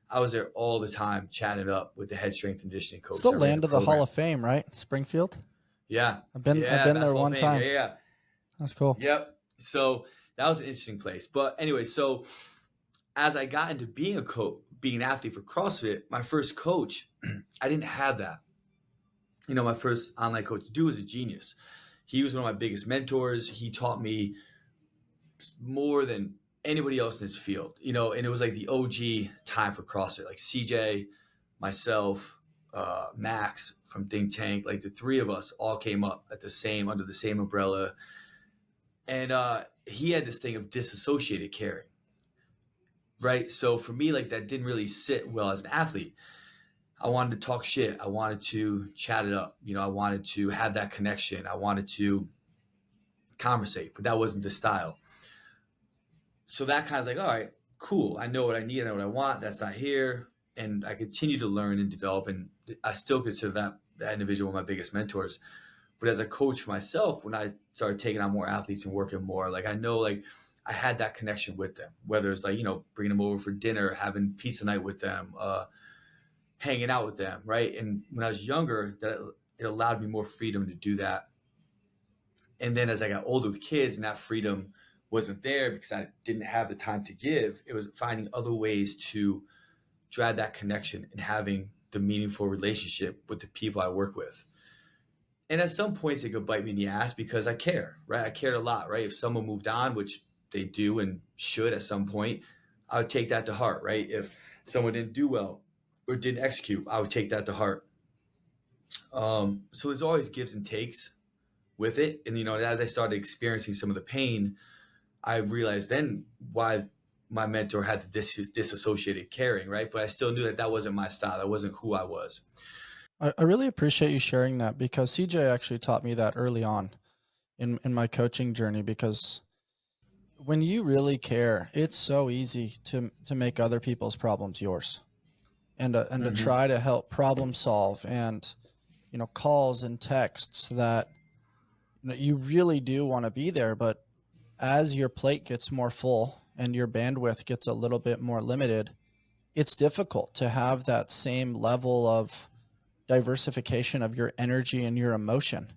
I was there all the time chatting up with the head strength and conditioning coach. Still land of the Hall of Fame, right? Springfield? Yeah. I've been there one time. Yeah. That's cool. Yep. So that was an interesting place. But anyway, so as I got into being being an athlete for CrossFit, my first coach, I didn't have that. My first online coach, dude, was a genius. He was one of my biggest mentors. He taught me more than anybody else in this field, and it was like the OG time for CrossFit, like CJ, myself, Max from Think Tank, like the three of us all came up under the same umbrella. And he had this thing of disassociated caring, right? So for me, like that didn't really sit well as an athlete. I wanted to talk shit. I wanted to chat it up. I wanted to have that connection. I wanted to conversate, but that wasn't the style. So that kind of like, all right, cool. I know what I need. I know what I want. That's not here. And I continue to learn and develop. And I still consider that individual one of my biggest mentors. But as a coach for myself, when I started taking on more athletes and working more, like I know like I had that connection with them, whether it's like, bringing them over for dinner, having pizza night with them, hanging out with them, right? And when I was younger, that it allowed me more freedom to do that. And then as I got older with kids and that freedom wasn't there because I didn't have the time to give, it was finding other ways to drive that connection and having the meaningful relationship with the people I work with. And at some points it could bite me in the ass because I care, right? I cared a lot, right? If someone moved on, which they do and should at some point, I would take that to heart, right? If someone didn't do well or didn't execute, I would take that to heart. So there's always gives and takes with it. And, as I started experiencing some of the pain, I realized then why my mentor had the disassociated caring, right? But I still knew that wasn't my style. That wasn't who I was. I really appreciate you sharing that, because CJ actually taught me that early on in my coaching journey, because when you really care, it's so easy to make other people's problems yours, and to Mm-hmm. try to help problem solve, and calls and texts that you really do want to be there, but as your plate gets more full and your bandwidth gets a little bit more limited, it's difficult to have that same level of diversification of your energy and your emotion.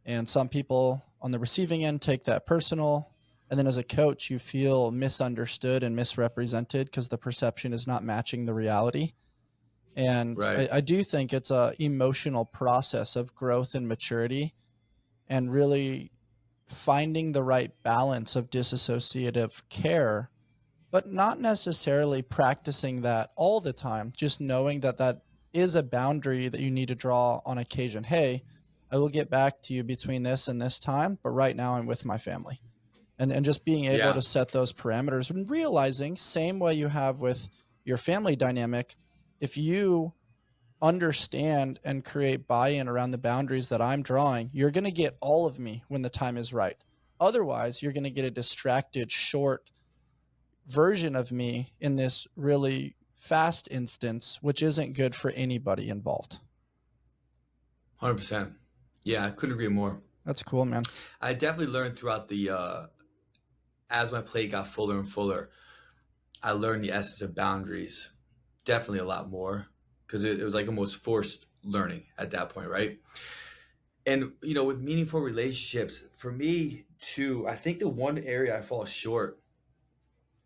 And some people on the receiving end take that personal. And then as a coach, you feel misunderstood and misrepresented because the perception is not matching the reality. And Right. I do think it's a emotional process of growth and maturity, and really finding the right balance of disassociative care, but not necessarily practicing that all the time, just knowing that that is a boundary that you need to draw on occasion. Hey, I will get back to you between this and this time, but right now I'm with my family. And just being able Yeah. to set those parameters and realizing, same way you have with your family dynamic, if you understand and create buy-in around the boundaries that I'm drawing, you're going to get all of me when the time is right. Otherwise, you're going to get a distracted, short version of me in this really fast instance, which isn't good for anybody involved. 100%. Yeah, I couldn't agree more. That's cool, man. I definitely learned throughout as my plate got fuller and fuller, I learned the essence of boundaries definitely a lot more because it was like almost forced learning at that point, right? And, with meaningful relationships, for me too, I think the one area I fall short,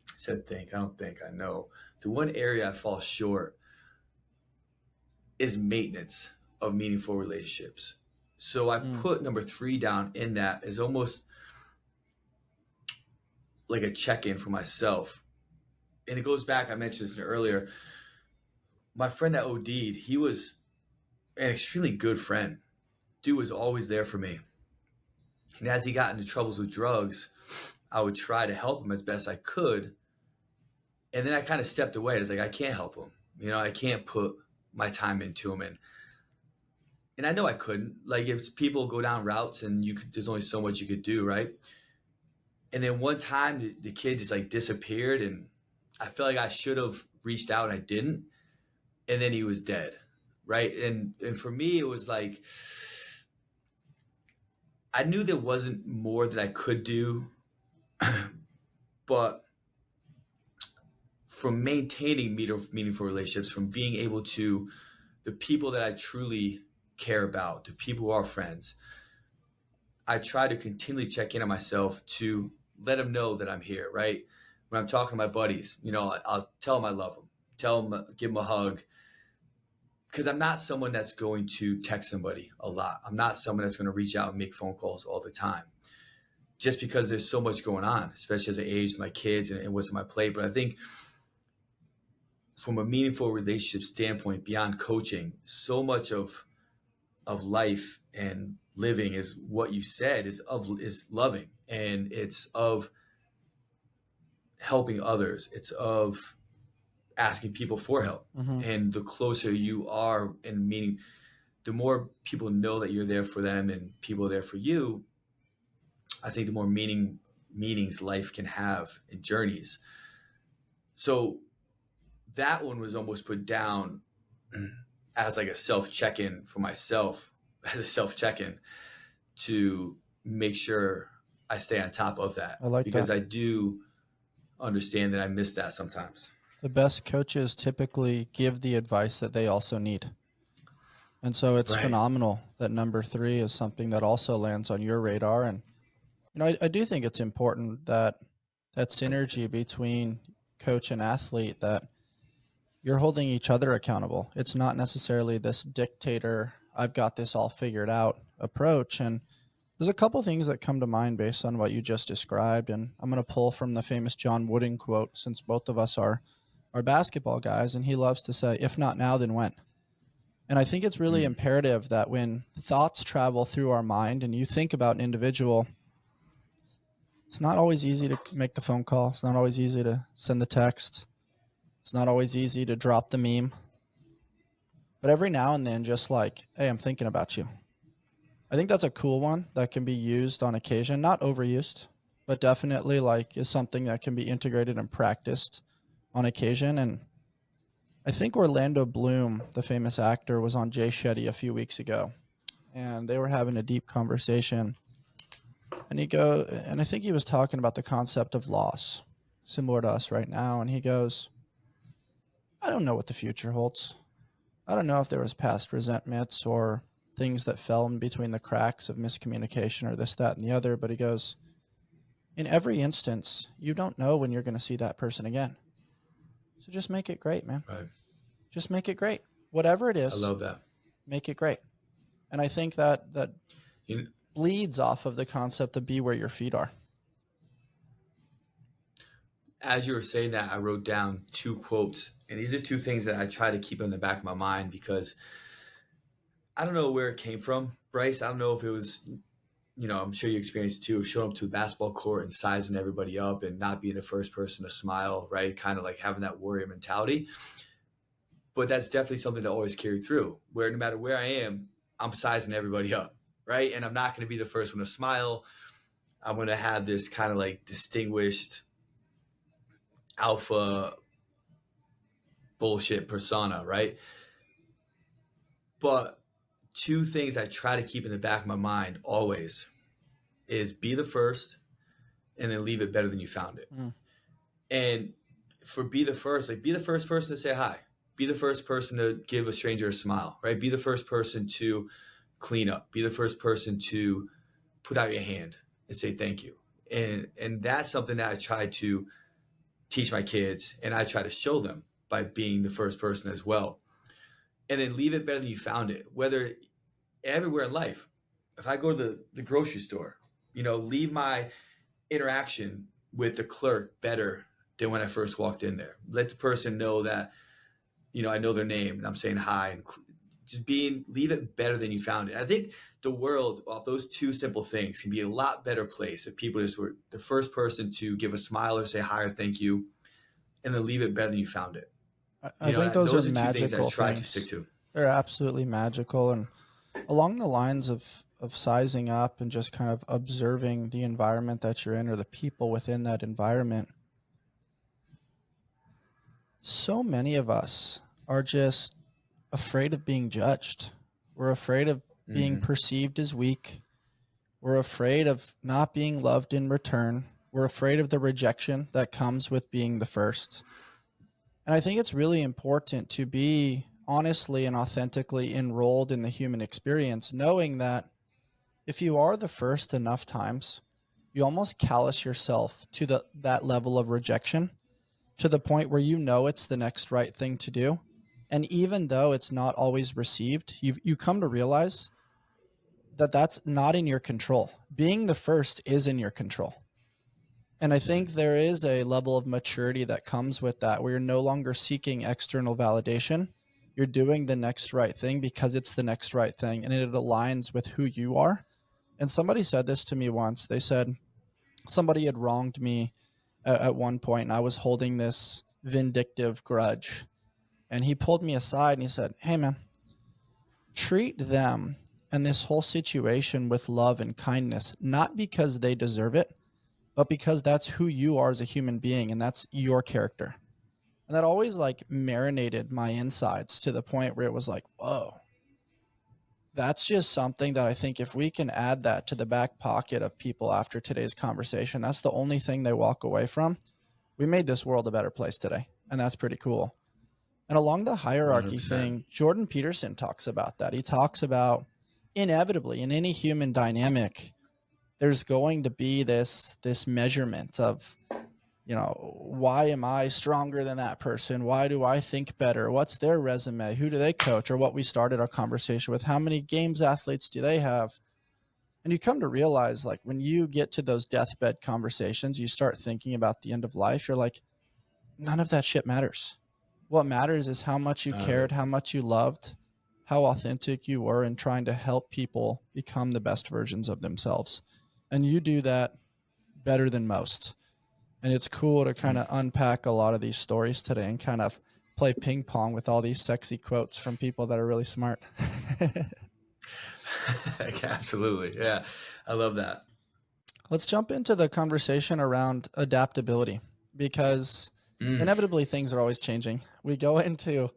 I said think, I don't think, I know. The one area I fall short is maintenance of meaningful relationships. So I Mm, put number 3 down in that as almost like a check-in for myself. And it goes back, I mentioned this earlier. My friend that OD'd, he was an extremely good friend. Dude was always there for me. And as he got into troubles with drugs, I would try to help him as best I could. And then I kind of stepped away. It's like, I can't help him. I can't put my time into him. And I know I couldn't. Like, if people go down routes and there's only so much you could do, right? And then one time the kid just like disappeared, and I felt like I should have reached out and I didn't. And then he was dead, right? And for me, it was like I knew there wasn't more that I could do, but from maintaining meaningful relationships, from being able to the people that I truly care about, the people who are friends, I try to continually check in on myself to let them know that I'm here, right? When I'm talking to my buddies, I'll tell them I love them, tell them, give them a hug, because I'm not someone that's going to text somebody a lot. I'm not someone that's going to reach out and make phone calls all the time, just because there's so much going on, especially as I age, my kids and what's on my plate. But I think from a meaningful relationship standpoint, beyond coaching, so much of life and living is what you said is loving, and it's of helping others. It's of asking people for help. hmm And the closer you are in meaning, the more people know that you're there for them and people are there for you, I think the more meanings life can have and journeys. So that one was almost put down as like a self check-in for myself, as a self check-in to make sure I stay on top of that, I like because that. I do understand that I miss that sometimes. The best coaches typically give the advice that they also need. And so it's Right. phenomenal that number 3 is something that also lands on your radar. And, I do think it's important that that synergy between coach and athlete, that you're holding each other accountable. It's not necessarily this dictator, I've got this all figured out approach. And there's a couple things that come to mind based on what you just described. And I'm going to pull from the famous John Wooden quote, since both of us are basketball guys. And he loves to say, if not now, then when? And I think it's really Mm. imperative that when thoughts travel through our mind and you think about an individual, it's not always easy to make the phone call. It's not always easy to send the text. It's not always easy to drop the meme. But every now and then, just like, hey, I'm thinking about you. I think that's a cool one that can be used on occasion, not overused, but definitely like is something that can be integrated and practiced on occasion. And I think Orlando Bloom, the famous actor, was on Jay Shetty a few weeks ago, and they were having a deep conversation. And I think he was talking about the concept of loss, similar to us right now. And he goes, I don't know what the future holds. I don't know if there was past resentments or things that fell in between the cracks of miscommunication or this, that, and the other. But he goes, in every instance, you don't know when you're going to see that person again. So just make it great, man. Right. Just make it great. Whatever it I is, love that. make it great. And I think that You, bleeds off of the concept of be where your feet are. as you were saying that, I wrote down 2 quotes, and these are 2 things that I try to keep in the back of my mind, because I don't know where it came from, Bryce. I don't know if it was, I'm sure you experienced it too, of showing up to a basketball court and sizing everybody up and not being the first person to smile, right? Kind of like having that warrior mentality. But that's definitely something to always carry through, where no matter where I am, I'm sizing everybody up, right? And I'm not going to be the first one to smile. I'm going to have this kind of like distinguished alpha bullshit persona, right? But 2 things I try to keep in the back of my mind always is be the first and then leave it better than you found it. Mm. And for be the first, like be the first person to say hi. Be the first person to give a stranger a smile, right? Be the first person to clean up. Be the first person to put out your hand and say thank you. And that's something that I try to teach my kids, and I try to show them by being the first person as well. And then leave it better than you found it, whether everywhere in life. If I go to the grocery store, leave my interaction with the clerk better than when I first walked in there. Let the person know that, I know their name and I'm saying hi, and just leave it better than you found it. I think the world, off those 2 simple things, can be a lot better place if people just were the first person to give a smile or say hi or thank you, and then leave it better than you found it. I think those are Those are 2 things I magical try to stick things. to. They're absolutely magical. And along the lines of sizing up and just kind of observing the environment that you're in or the people within that environment, so many of us are just afraid of being judged. We're afraid of being Mm-hmm. perceived as weak. We're afraid of not being loved in return. We're afraid of the rejection that comes with being the first. And I think it's really important to be honestly and authentically enrolled in the human experience, knowing that if you are the first enough times, you almost callous yourself to that level of rejection, to the point where it's the next right thing to do. And even though it's not always received, you come to realize that that's not in your control. Being the first is in your control. And I think there is a level of maturity that comes with that, where you're no longer seeking external validation. You're doing the next right thing because it's the next right thing and it aligns with who you are. And somebody said this to me once. They said somebody had wronged me at one point, and I was holding this vindictive grudge. And he pulled me aside and he said, hey, man, treat them and this whole situation with love and kindness, not because they deserve it, but because that's who you are as a human being and that's your character. And that always like marinated my insides to the point where it was like, whoa, That's just something that I think if we can add that to the back pocket of people after today's conversation, that's the only thing they walk away from. We made this world a better place today, and that's pretty cool. And along the hierarchy 100%. thing, Jordan Peterson talks about that. He talks about inevitably in any human dynamic, there's going to be this measurement of, why am I stronger than that person? Why do I think better? What's their resume? Who do they coach? Or what we started our conversation with, how many games athletes do they have? And you come to realize, like, when you get to those deathbed conversations, you start thinking about the end of life. You're like, none of that shit matters. What matters is how much you None of it. cared, how much you loved, how authentic you were in trying to help people become the best versions of themselves. And you do that better than most. And it's cool to kind of unpack a lot of these stories today and kind of play ping pong with all these sexy quotes from people that are really smart. Absolutely. Yeah. I love that. Let's jump into the conversation around adaptability, because Mm. inevitably things are always changing. We go into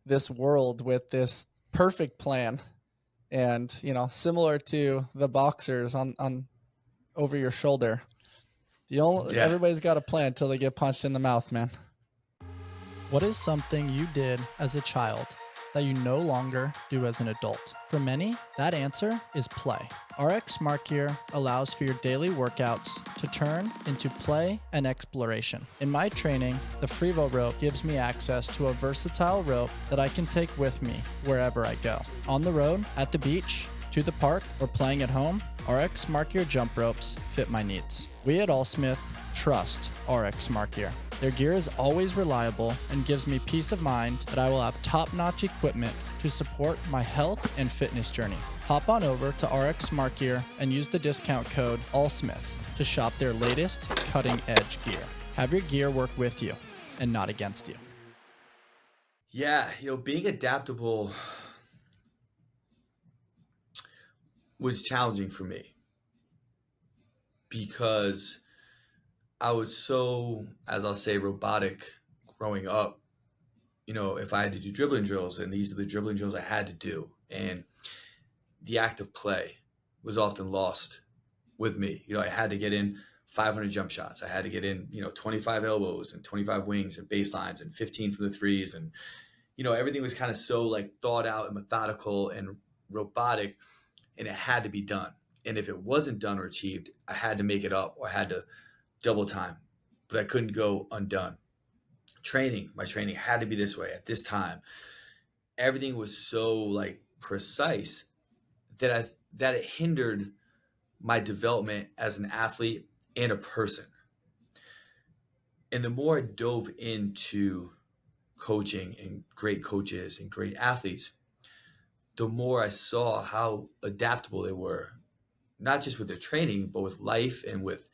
this world with this perfect plan, and similar to the boxers on over your shoulder, Yeah. everybody's got a plan until they get punched in the mouth, man. What is something you did as a child that you no longer do as an adult? For many, that answer is play. RX Smart Gear allows for your daily workouts to turn into play and exploration. In my training, the Frevo rope gives me access to a versatile rope that I can take with me wherever I go. On the road, at the beach, to the park, or playing at home, RX Smart Gear jump ropes fit my needs. We at Allsmith trust RX Smart Gear. Their gear is always reliable and gives me peace of mind that I will have top-notch equipment to support my health and fitness journey. Hop on over to RX Smart Gear and use the discount code ALLSMITH to shop their latest cutting-edge gear. Have your gear work with you and not against you. Yeah. Being adaptable was challenging for me because I was so, as I'll say, robotic growing up. If I had to do dribbling drills, and these are the dribbling drills I had to do, and the act of play was often lost with me. I had to get in 500 jump shots. I had to get in, 25 elbows and 25 wings and baselines and 15 from the threes. And, everything was kind of so like thought out and methodical and robotic, and it had to be done. And if it wasn't done or achieved, I had to make it up, or I had to double time, but I couldn't go undone. My training had to be this way at this time. Everything was so like precise that it hindered my development as an athlete and a person. And the more I dove into coaching and great coaches and great athletes, the more I saw how adaptable they were, not just with their training, but with life and with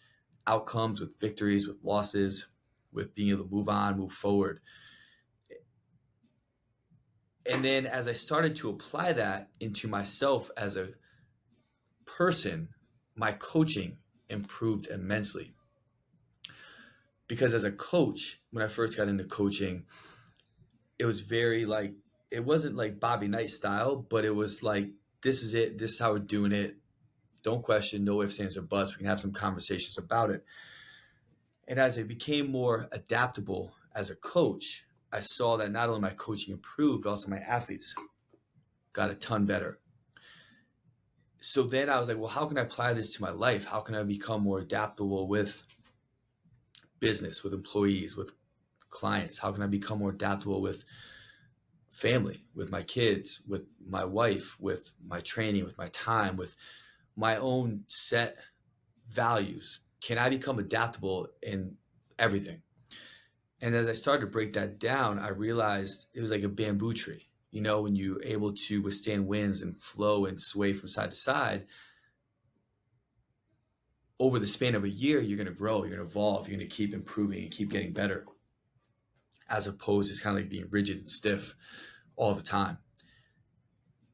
outcomes, with victories, with losses, with being able to move on, move forward. And then as I started to apply that into myself as a person, my coaching improved immensely. Because as a coach, when I first got into coaching, it was very like, it wasn't like Bobby Knight style, but it was like, this is it. This is how we're doing it. Don't question, no ifs, ands, or buts. We can have some conversations about it. And as I became more adaptable as a coach, I saw that not only my coaching improved, but also my athletes got a ton better. So then I was like, well, how can I apply this to my life? How can I become more adaptable with business, with employees, with clients? How can I become more adaptable with family, with my kids, with my wife, with my training, with my time, with my own set values? Can I become adaptable in everything? And as I started to break that down, I realized it was like a bamboo tree. When you're able to withstand winds and flow and sway from side to side, over the span of a year, you're going to grow, you're going to evolve, you're going to keep improving and keep getting better, as opposed to kind of like being rigid and stiff all the time.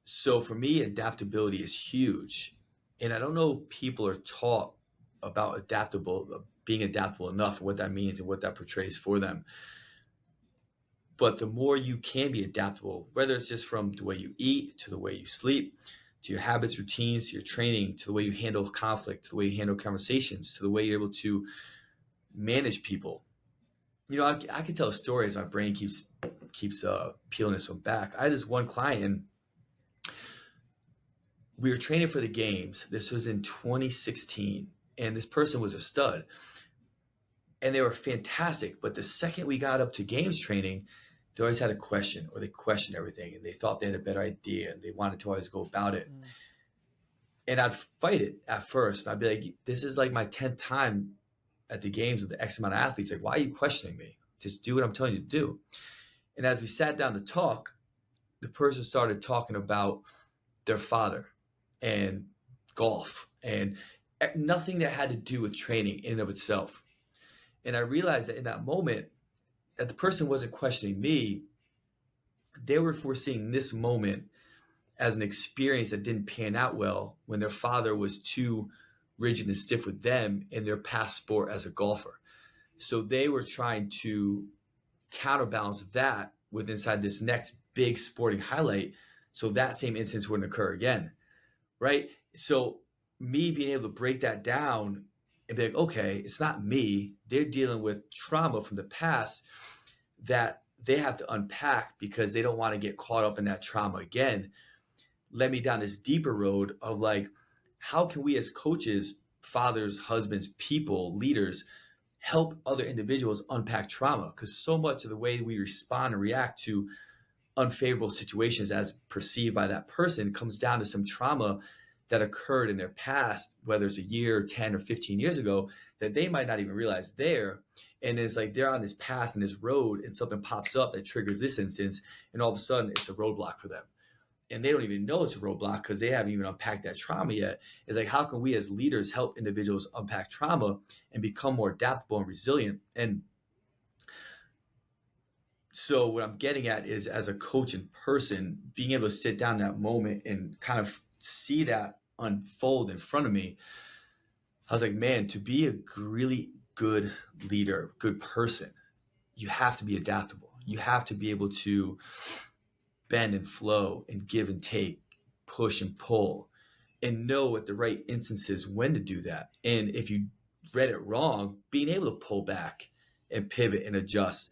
So for me, adaptability is huge. And I don't know if people are taught about being adaptable enough, and what that means and what that portrays for them. But the more you can be adaptable, whether it's just from the way you eat to the way you sleep, to your habits, routines, to your training, to the way you handle conflict, to the way you handle conversations, to the way you're able to manage people. I could tell stories. My brain keeps peeling this one back. I had this one client, and we were training for the games. This was in 2016, and this person was a stud, and they were fantastic. But the second we got up to games training, they always had a question, or they questioned everything, and they thought they had a better idea, and they wanted to always go about it. And I'd fight it at first. I'd be like, this is like my 10th time at the games with the X amount of athletes. Like, why are you questioning me? Just do what I'm telling you to do. And as we sat down to talk, the person started talking about their father and golf and nothing that had to do with training in and of itself. And I realized that in that moment, that the person wasn't questioning me. They were foreseeing this moment as an experience that didn't pan out well when their father was too rigid and stiff with them in their past sport as a golfer. So they were trying to counterbalance that with inside this next big sporting highlight, so that same instance wouldn't occur again, right? So me being able to break that down and be like, okay, it's not me. They're dealing with trauma from the past that they have to unpack because they don't want to get caught up in that trauma again. Led me down this deeper road of like, how can we as coaches, fathers, husbands, people, leaders, help other individuals unpack trauma? Because so much of the way we respond and react to unfavorable situations as perceived by that person comes down to some trauma that occurred in their past, whether it's a year, 10 or 15 years ago, that they might not even realize there. And it's like they're on this path and this road and something pops up that triggers this instance, and all of a sudden it's a roadblock for them. And they don't even know it's a roadblock because they haven't even unpacked that trauma yet. It's like, how can we as leaders help individuals unpack trauma and become more adaptable and resilient? And so what I'm getting at is, as a coach in person, being able to sit down in that moment and kind of see that unfold in front of me, I was like, man, to be a really good leader, good person, you have to be adaptable. You have to be able to bend and flow and give and take, push and pull, and know at the right instances when to do that. And if you read it wrong, being able to pull back and pivot and adjust,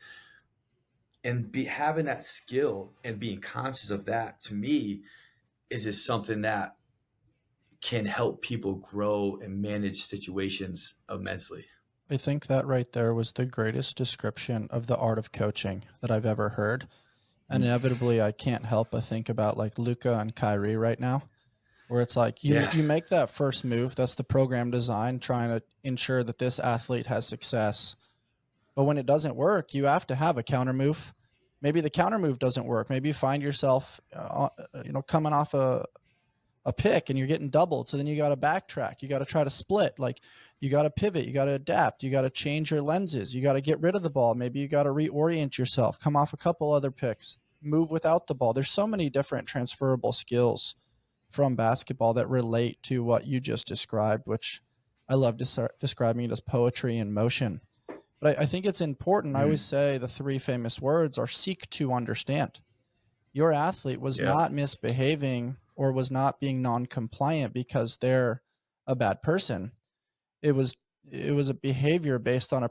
and having that skill and being conscious of that, to me, is just something that can help people grow and manage situations immensely. I think that right there was the greatest description of the art of coaching that I've ever heard. And inevitably, I can't help but think about like Luka and Kyrie right now, where it's like you make that first move. That's the program design, trying to ensure that this athlete has success. But when it doesn't work, you have to have a counter move. Maybe the counter move doesn't work. Maybe you find yourself, coming off a pick and you're getting doubled. So then you got to backtrack. You got to try to split. Like, you got to pivot. You got to adapt. You got to change your lenses. You got to get rid of the ball. Maybe you got to reorient yourself, come off a couple other picks, move without the ball. There's so many different transferable skills from basketball that relate to what you just described, which I love describing it as poetry in motion. But I think it's important. I always say the three famous words are seek to understand. Your athlete was not misbehaving or was not being non-compliant because they're a bad person. It was a behavior based on a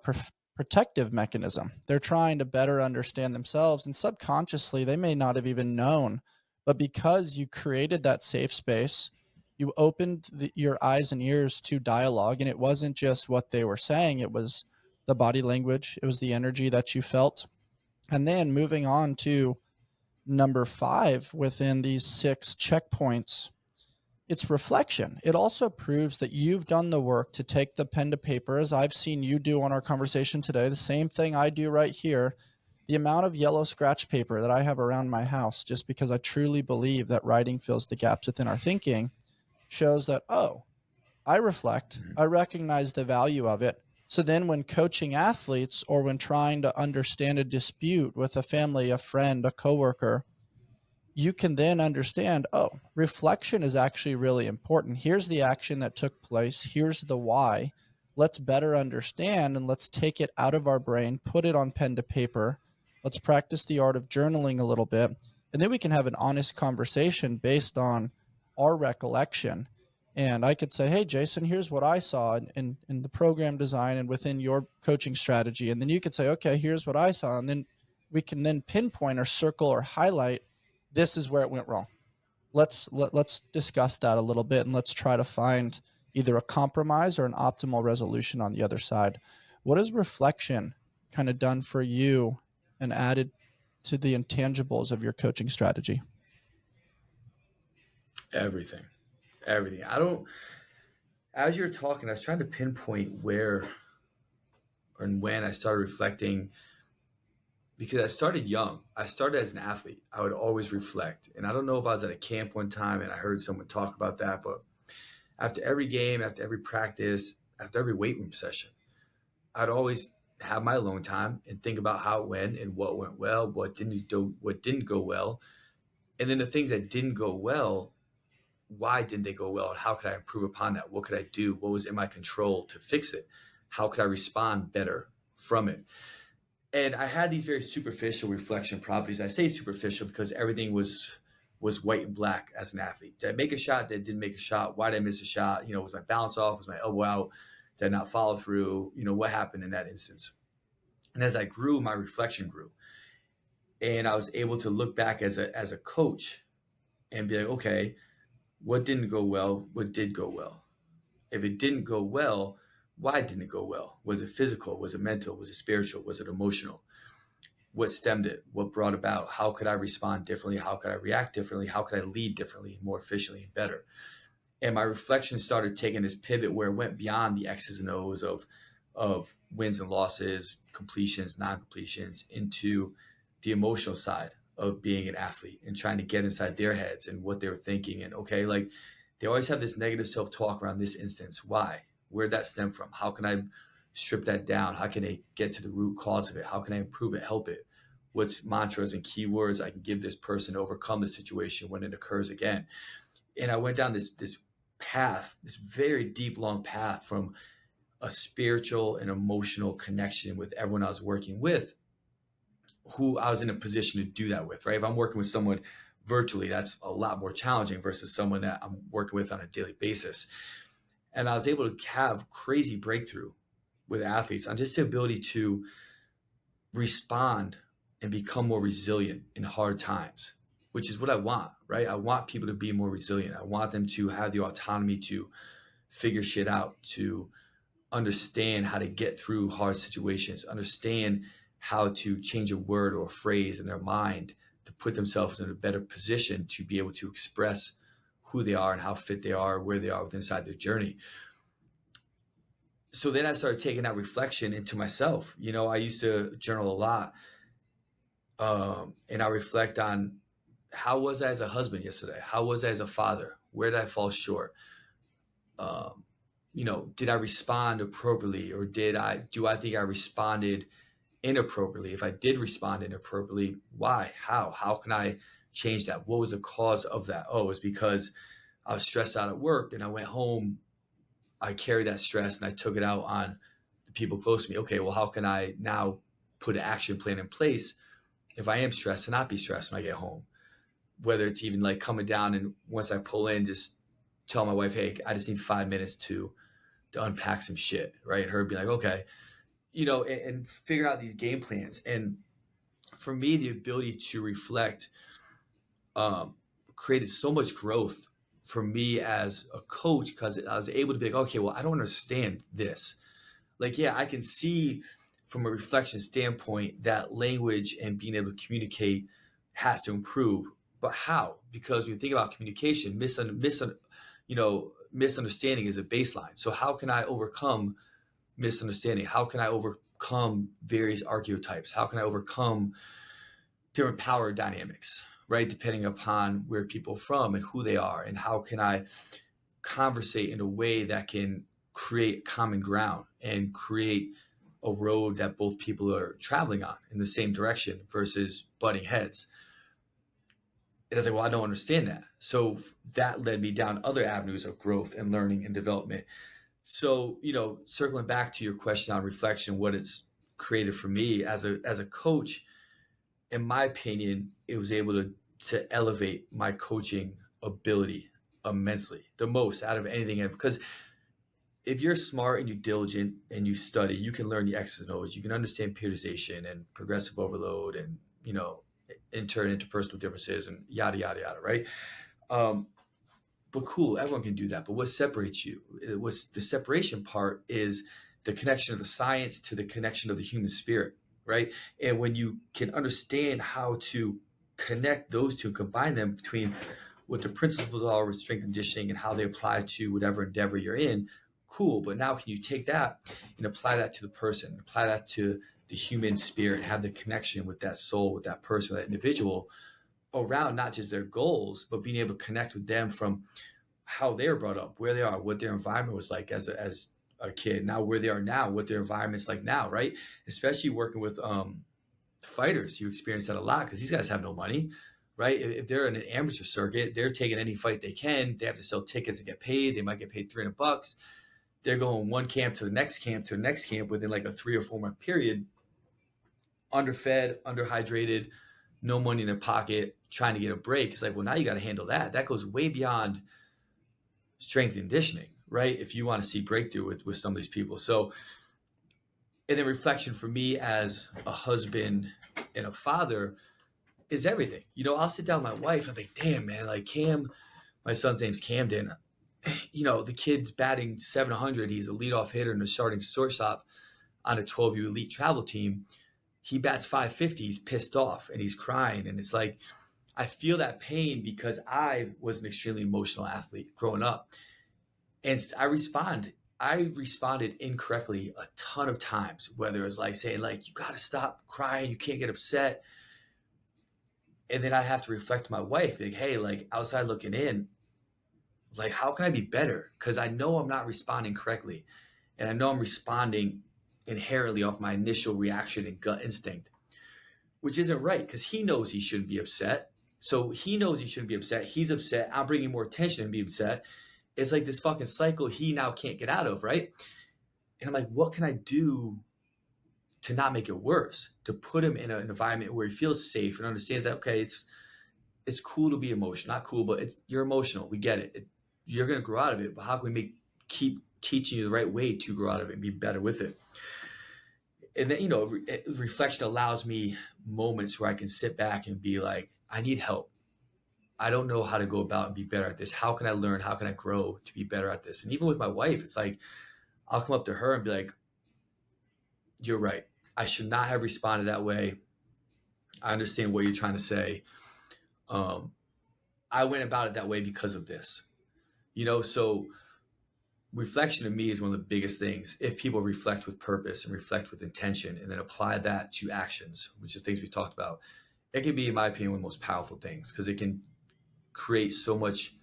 protective mechanism. They're trying to better understand themselves, and subconsciously they may not have even known, but because you created that safe space, you opened your eyes and ears to dialogue, and it wasn't just what they were saying, it was the body language, it was the energy that you felt. And then moving on to number 5 within these 6 checkpoints, it's reflection. It also proves that you've done the work to take the pen to paper, as I've seen you do on our conversation today, the same thing I do right here. The amount of yellow scratch paper that I have around my house, just because I truly believe that writing fills the gaps within our thinking, shows that, oh, I reflect, I recognize the value of it. So then when coaching athletes or when trying to understand a dispute with a family, a friend, a coworker, you can then understand, oh, reflection is actually really important. Here's the action that took place. Here's the why. Let's better understand, and let's take it out of our brain, put it on pen to paper. Let's practice the art of journaling a little bit. And then we can have an honest conversation based on our recollection. And I could say, hey, Jason, here's what I saw in the program design and within your coaching strategy. And then you could say, okay, here's what I saw. And then we can then pinpoint or circle or highlight, this is where it went wrong. Let's discuss that a little bit, and let's try to find either a compromise or an optimal resolution on the other side. What has reflection kind of done for you and added to the intangibles of your coaching strategy? Everything. As you're talking, I was trying to pinpoint where and when I started reflecting, because I started young. I started as an athlete. I would always reflect. And I don't know if I was at a camp one time and I heard someone talk about that, but after every game, after every practice, after every weight room session, I'd always have my alone time and think about how it went and what went well, what didn't go well. And then the things that didn't go well, why didn't they go well? And how could I improve upon that? What could I do? What was in my control to fix it? How could I respond better from it? And I had these very superficial reflection properties. I say superficial because everything was white and black as an athlete. Did I make a shot? Did I didn't make a shot? Why did I miss a shot? Was my balance off? Was my elbow out? Did I not follow through? What happened in that instance? And as I grew, my reflection grew. And I was able to look back as a coach and be like, okay, what didn't go well? What did go well? If it didn't go well, why didn't it go well? Was it physical? Was it mental? Was it spiritual? Was it emotional? What stemmed it? What brought about? How could I respond differently? How could I react differently? How could I lead differently, more efficiently, and better? And my reflection started taking this pivot where it went beyond the X's and O's of wins and losses, completions, non-completions, into the emotional side of being an athlete and trying to get inside their heads and what they were thinking. And okay, like they always have this negative self-talk around this instance. Why? Where'd that stem from? How can I strip that down? How can I get to the root cause of it? How can I improve it, help it? What's mantras and keywords I can give this person to overcome the situation when it occurs again? And I went down this path, this very deep, long path from a spiritual and emotional connection with everyone I was working with, who I was in a position to do that with, right? If I'm working with someone virtually, that's a lot more challenging versus someone that I'm working with on a daily basis. And I was able to have crazy breakthrough with athletes on just the ability to respond and become more resilient in hard times, which is what I want, right? I want people to be more resilient. I want them to have the autonomy to figure shit out, to understand how to get through hard situations, understand how to change a word or a phrase in their mind to put themselves in a better position to be able to express who they are and how fit they are, where they are inside their journey. So then I started taking that reflection into myself. I used to journal a lot. And I reflect on, how was I as a husband yesterday? How was I as a father? Where did I fall short? Did I respond appropriately, or do I think I responded inappropriately? If I did respond inappropriately, why? How can I change that? What was the cause of that? Oh, it was because I was stressed out at work and I went home. I carried that stress and I took it out on the people close to me. Okay, well, how can I now put an action plan in place if I am stressed to not be stressed when I get home? Whether it's even like coming down and once I pull in, just tell my wife, hey, I just need 5 minutes to unpack some shit, right? And her be like, okay, and figure out these game plans. And for me, the ability to reflect created so much growth for me as a coach, because I was able to be like, okay, well, I don't understand this. Like, yeah, I can see from a reflection standpoint that language and being able to communicate has to improve. But how? Because when you think about communication, misunderstanding is a baseline. So how can I overcome misunderstanding? How can I overcome various archetypes? How can I overcome different power dynamics, right? Depending upon where people are from and who they are, and how can I conversate in a way that can create common ground and create a road that both people are traveling on in the same direction versus butting heads. And I was like, well, I don't understand that. So that led me down other avenues of growth and learning and development. So, circling back to your question on reflection, what it's created for me as a coach, in my opinion, it was able to elevate my coaching ability immensely, the most out of anything ever. Because if you're smart and you're diligent and you study, you can learn the X's and O's. You can understand periodization and progressive overload and, intern interpersonal differences and yada, yada, yada, right? Um, but cool, everyone can do that. But what separates you? What's the separation part is the connection of the science to the connection of the human spirit, right? And when you can understand how to connect those two, combine them between what the principles are with strength and conditioning and how they apply to whatever endeavor you're in, cool. But now can you take that and apply that to the person, apply that to the human spirit, have the connection with that soul, with that person, that individual around not just their goals, but being able to connect with them from how they were brought up, where they are, what their environment was like as a kid, now where they are now, what their environment's like now, right? Especially working with fighters, you experience that a lot because these guys have no money, right? If they're in an amateur circuit, they're taking any fight they can. They have to sell tickets and get paid. They might get paid $300. They're going one camp to the next camp to the next camp within like a 3 or 4 month period, underfed, underhydrated, no money in their pocket, trying to get a break. It's like, well, now you got to handle that. That goes way beyond strength and conditioning, right? If you want to see breakthrough with some of these people. So, and then reflection for me as a husband and a father is everything. I'll sit down with my wife and I'm like, damn, man, like Cam, my son's name's Camden. The kid's batting 700. He's a leadoff hitter and a starting shortstop on a 12U elite travel team. He bats 550. He's pissed off and he's crying. And it's like, I feel that pain because I was an extremely emotional athlete growing up. And I responded incorrectly a ton of times, whether it's like saying like, you got to stop crying. You can't get upset. And then I have to reflect to my wife, like, hey, like outside looking in, like, how can I be better? Because I know I'm not responding correctly. And I know I'm responding inherently off my initial reaction and gut instinct, which isn't right because he knows he shouldn't be upset. So he knows he shouldn't be upset. He's upset. I'm bringing more attention and be upset. It's like this fucking cycle he now can't get out of, right? And I'm like, what can I do to not make it worse? To put him in an environment where he feels safe and understands that, okay, it's cool to be emotional. Not cool, but you're emotional. We get it. You're going to grow out of it. But how can we keep teaching you the right way to grow out of it and be better with it? And then, reflection allows me moments where I can sit back and be like, I need help. I don't know how to go about and be better at this. How can I learn? How can I grow to be better at this? And even with my wife, it's like, I'll come up to her and be like, you're right. I should not have responded that way. I understand what you're trying to say. I went about it that way because of this, so reflection to me is one of the biggest things. If people reflect with purpose and reflect with intention and then apply that to actions, which is things we talked about, it can be, in my opinion, one of the most powerful things because it can create so much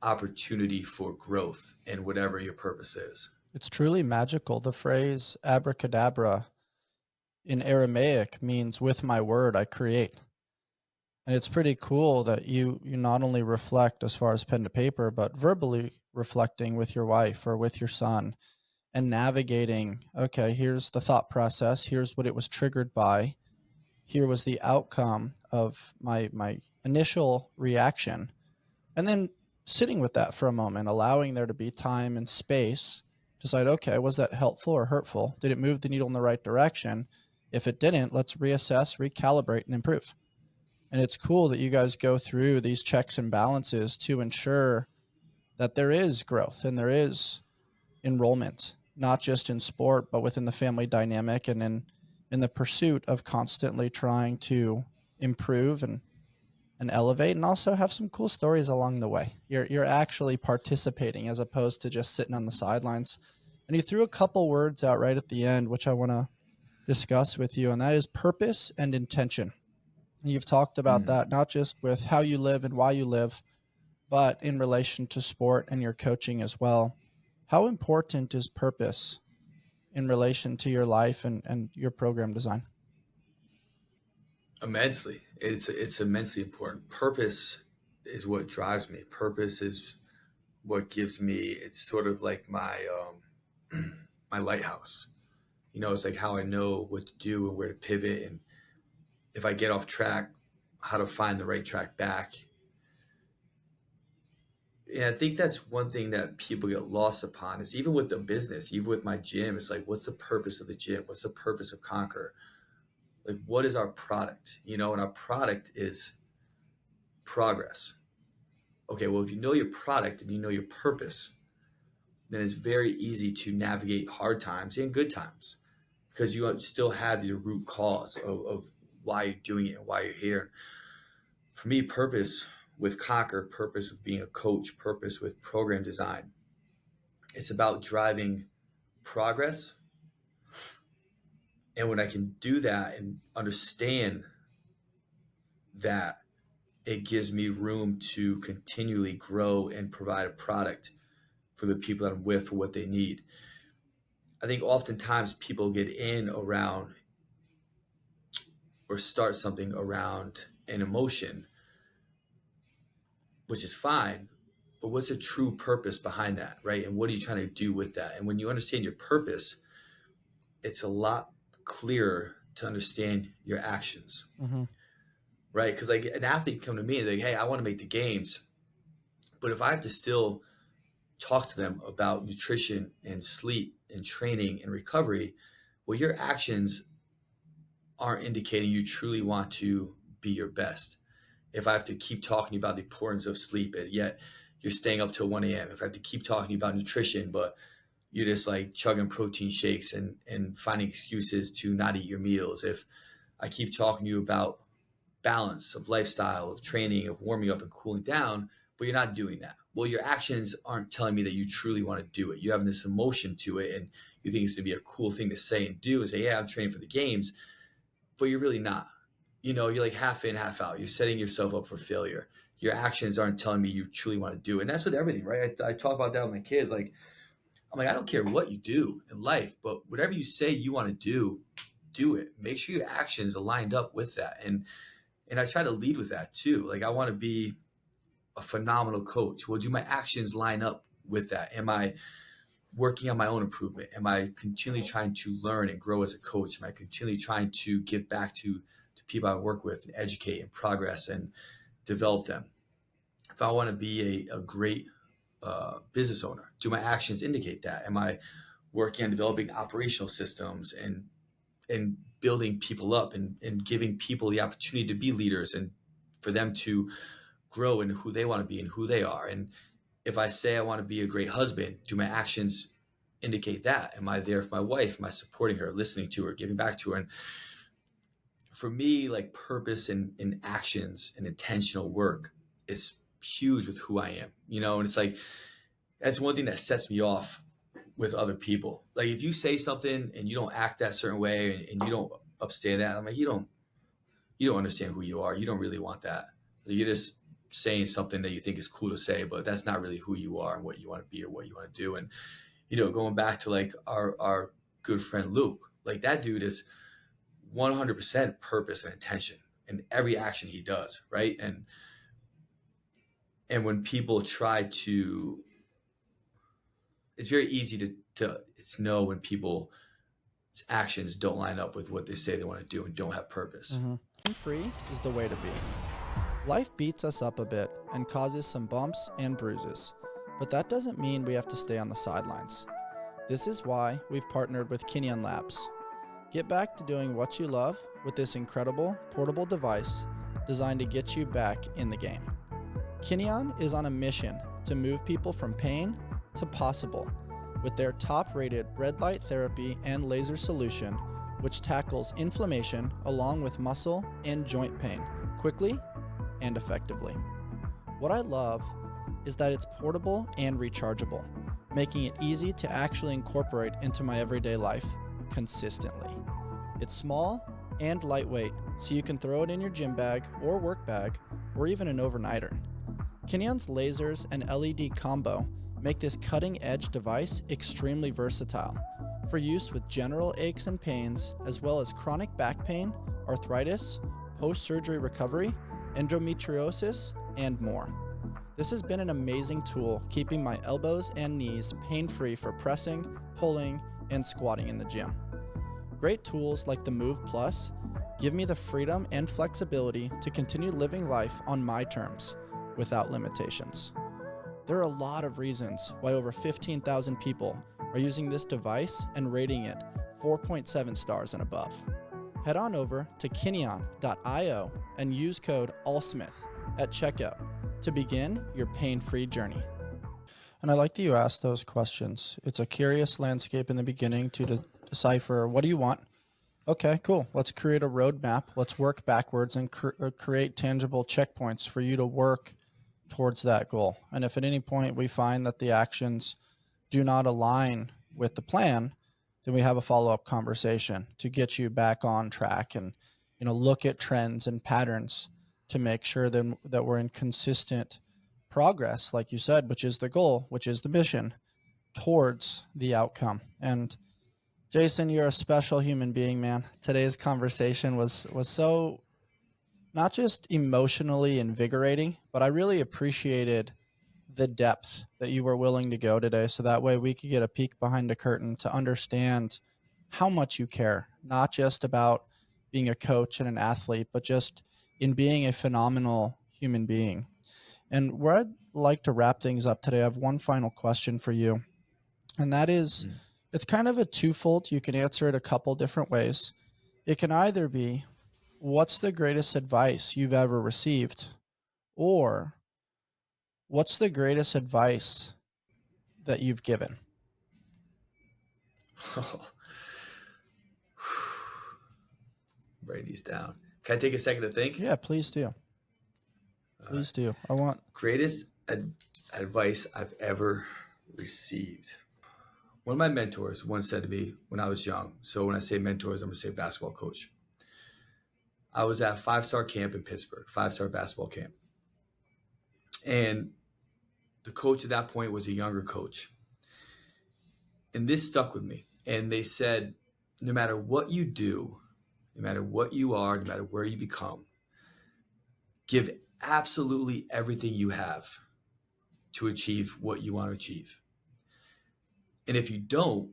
opportunity for growth in whatever your purpose is. It's truly magical. The phrase abracadabra in Aramaic means with my word I create. And it's pretty cool that you not only reflect as far as pen to paper, but verbally reflecting with your wife or with your son and navigating, okay, here's the thought process, here's what it was triggered by, here was the outcome of my initial reaction. And then sitting with that for a moment, allowing there to be time and space, decide, okay, was that helpful or hurtful? Did it move the needle in the right direction? If it didn't, let's reassess, recalibrate, and improve. And it's cool that you guys go through these checks and balances to ensure that there is growth and there is enrollment, not just in sport, but within the family dynamic and in the pursuit of constantly trying to improve and elevate, and also have some cool stories along the way. You're actually participating as opposed to just sitting on the sidelines. And you threw a couple words out right at the end, which I want to discuss with you, and that is purpose and intention. You've talked about that, not just with how you live and why you live, but in relation to sport and your coaching as well. How important is purpose in relation to your life and your program design? Immensely. It's immensely important. Purpose is what drives me. Purpose is what gives me, it's sort of like my my lighthouse. It's like how I know what to do and where to pivot, and if I get off track, how to find the right track back. And I think that's one thing that people get lost upon is even with the business, even with my gym, it's like, what's the purpose of the gym? What's the purpose of Conquer? Like, what is our product? And our product is progress. Okay, well, if you know your product and you know your purpose, then it's very easy to navigate hard times and good times because you still have your root cause of why you're doing it and why you're here. For me, purpose with Conquer, purpose with being a coach, purpose with program design, it's about driving progress. And when I can do that and understand that, it gives me room to continually grow and provide a product for the people that I'm with for what they need. I think oftentimes people get in around or start something around an emotion, which is fine, but what's the true purpose behind that, right? And what are you trying to do with that? And when you understand your purpose, it's a lot clearer to understand your actions, right? Because like an athlete come to me and they're like, hey, I want to make the games, but if I have to still talk to them about nutrition and sleep and training and recovery, well, your actions aren't indicating you truly want to be your best. If I have to keep talking about the importance of sleep and yet you're staying up till 1 a.m., if I have to keep talking about nutrition, but you're just like chugging protein shakes and finding excuses to not eat your meals, if I keep talking to you about balance of lifestyle, of training, of warming up and cooling down, but you're not doing that, well, your actions aren't telling me that you truly want to do it. You have this emotion to it and you think it's going to be a cool thing to say and do and say, yeah, I'm training for the games, but you're really not. You're like half in, half out. You're setting yourself up for failure. Your actions aren't telling me you truly want to do it. And that's with everything, right? I talk about that with my kids. Like, I'm like, I don't care what you do in life, but whatever you say you want to do it. Make sure your actions are lined up with that. And I try to lead with that too. Like, I want to be a phenomenal coach. Well, do my actions line up with that? Am I working on my own improvement? Am I continually trying to learn and grow as a coach? Am I continually trying to give back to people I work with and educate and progress and develop them? If I want to be a great business owner, do my actions indicate that? Am I working on developing operational systems and building people up and giving people the opportunity to be leaders and for them to grow in who they want to be and who they are? And if I say I want to be a great husband, do my actions indicate that? Am I there for my wife? Am I supporting her, listening to her, giving back to her? And for me, like, purpose and actions and intentional work is huge with who I am, and it's like, that's one thing that sets me off with other people. Like, if you say something and you don't act that certain way and you don't upstand that, I'm like, you don't understand who you are. You don't really want that. You're just saying something that you think is cool to say, but that's not really who you are and what you want to be or what you want to do. And, going back to like our good friend Luke, like, that dude is 100% purpose and intention in every action he does, right? And when people try to, it's very easy to know when people's actions don't line up with what they say they want to do and don't have purpose. Free is the way to be. Life beats us up a bit and causes some bumps and bruises, but that doesn't mean we have to stay on the sidelines. This is why we've partnered with Kinyan Labs. Get back to doing what you love with this incredible portable device designed to get you back in the game. Kinyan is on a mission to move people from pain to possible with their top-rated red light therapy and laser solution, which tackles inflammation along with muscle and joint pain quickly and effectively. What I love is that it's portable and rechargeable, making it easy to actually incorporate into my everyday life consistently. It's small and lightweight, so you can throw it in your gym bag or work bag or even an overnighter. Kinyan's lasers and LED combo make this cutting-edge device extremely versatile for use with general aches and pains, as well as chronic back pain, arthritis, post-surgery recovery, endometriosis, and more. This has been an amazing tool keeping my elbows and knees pain-free for pressing, pulling, and squatting in the gym. Great tools like the Move Plus give me the freedom and flexibility to continue living life on my terms without limitations. There are a lot of reasons why over 15,000 people are using this device and rating it 4.7 stars and above. Head on over to Kinneon.io and use code ALLSMITH at checkout to begin your pain-free journey. And I like that you asked those questions. It's a curious landscape in the beginning to decipher, what do you want? Okay, cool. Let's create a roadmap. Let's work backwards and create tangible checkpoints for you to work towards that goal. And if at any point we find that the actions do not align with the plan, then we have a follow-up conversation to get you back on track and, look at trends and patterns to make sure that we're in consistent progress, like you said, which is the goal, which is the mission, towards the outcome. And Jason, you're a special human being, man. Today's conversation was so not just emotionally invigorating, but I really appreciated the depth that you were willing to go today. So that way we could get a peek behind the curtain to understand how much you care, not just about being a coach and an athlete, but just in being a phenomenal human being. And where I'd like to wrap things up today, I have one final question for you. And that is, it's kind of a twofold. You can answer it a couple different ways. It can either be, what's the greatest advice you've ever received? Or what's the greatest advice that you've given? Write these down. Can I take a second to think? Yeah, please do. Please do. I want greatest advice I've ever received. One of my mentors once said to me when I was young, so when I say mentors, I'm going to say basketball coach. I was at 5-star camp in Pittsburgh, 5-star basketball camp. And the coach at that point was a younger coach. And this stuck with me. And they said, no matter what you do, no matter what you are, no matter where you become, give absolutely everything you have to achieve what you want to achieve. And if you don't,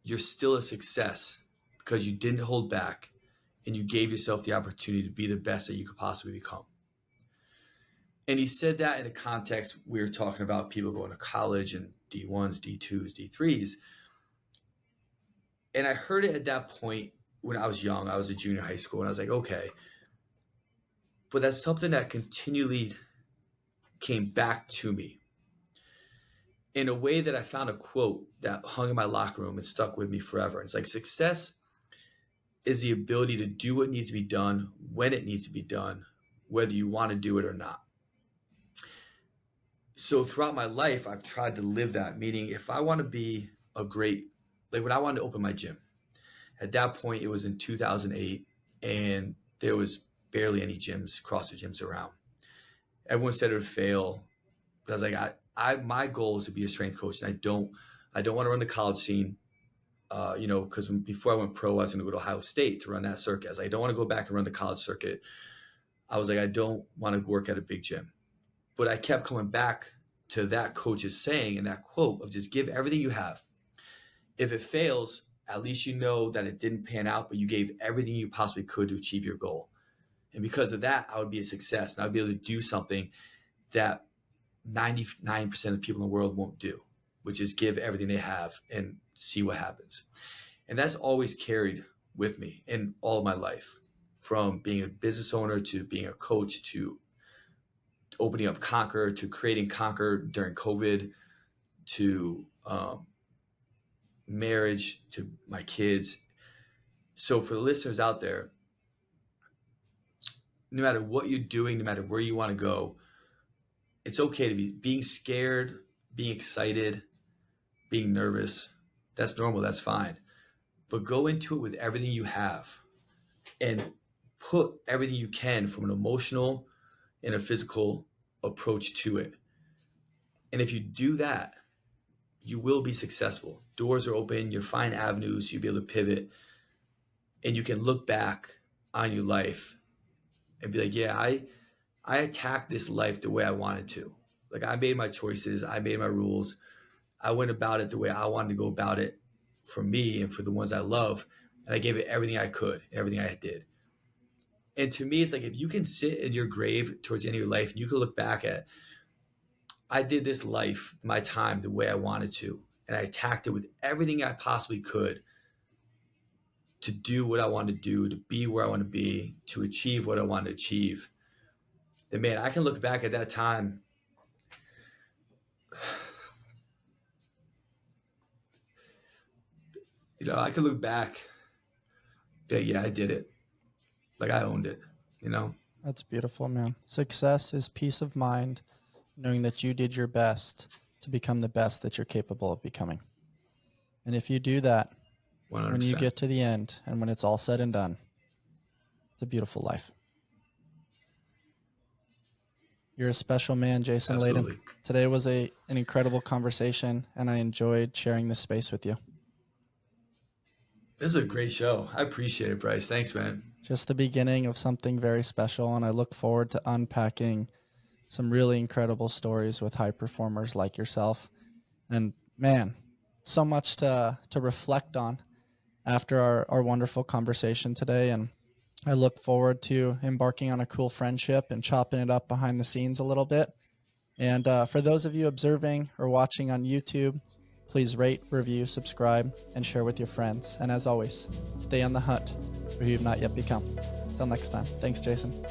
you're still a success because you didn't hold back and you gave yourself the opportunity to be the best that you could possibly become. And he said that in a context, we were talking about people going to college and D1s, D2s, D3s. And I heard it at that point when I was young. I was a junior high school and I was like, okay. But that's something that continually came back to me in a way that I found a quote that hung in my locker room and stuck with me forever. And it's like, success is the ability to do what needs to be done when it needs to be done, whether you want to do it or not. So throughout my life, I've tried to live that, meaning if I want to be a great, like when I wanted to open my gym, at that point, it was in 2008 and there was barely any gyms, CrossFit gyms around. Everyone said it would fail. But I was like, my goal is to be a strength coach. And I don't want to run the college scene, because before I went pro, I was going to go to Ohio State to run that circuit. I was like, I don't want to go back and run the college circuit. I was like, I don't want to work at a big gym. But I kept coming back to that coach's saying and that quote of just give everything you have. If it fails, at least you know that it didn't pan out, but you gave everything you possibly could to achieve your goal. And because of that, I would be a success. And I would be able to do something that 99% of people in the world won't do, which is give everything they have and see what happens. And that's always carried with me in all of my life, from being a business owner to being a coach to opening up Conquer to creating Conquer during COVID to marriage to my kids. So for the listeners out there, no matter what you're doing, no matter where you want to go, it's okay to be being scared, being excited, being nervous. That's normal. That's fine. But go into it with everything you have and put everything you can from an emotional and a physical approach to it. And if you do that, you will be successful. Doors are open. You'll find avenues. You'll be able to pivot. And you can look back on your life and be like, yeah, I attacked this life the way I wanted to. Like I made my choices. I made my rules. I went about it the way I wanted to go about it for me and for the ones I love. And I gave it everything I could, everything I did. And to me, it's like if you can sit in your grave towards the end of your life and you can look back at, I did this life, my time, the way I wanted to, and I attacked it with everything I possibly could to do what I want to do, to be where I want to be, to achieve what I want to achieve, then man, I can look back at that time. I can look back. Yeah, I did it. Like I owned it. That's beautiful, man. Success is peace of mind, knowing that you did your best to become the best that you're capable of becoming. And if you do that, 100%. when you get to the end and when it's all said and done, it's a beautiful life. You're a special man, Jason Absolutely. Leydon. Today was an incredible conversation, and I enjoyed sharing this space with you. This is a great show. I appreciate it, Bryce. Thanks, man. Just the beginning of something very special, and I look forward to unpacking some really incredible stories with high performers like yourself. And man, so much to reflect on after our wonderful conversation today. And I look forward to embarking on a cool friendship and chopping it up behind the scenes a little bit. And for those of you observing or watching on YouTube, please rate, review, subscribe, and share with your friends. And as always, stay on the hunt for who you've not yet become. Until next time, thanks, Jason.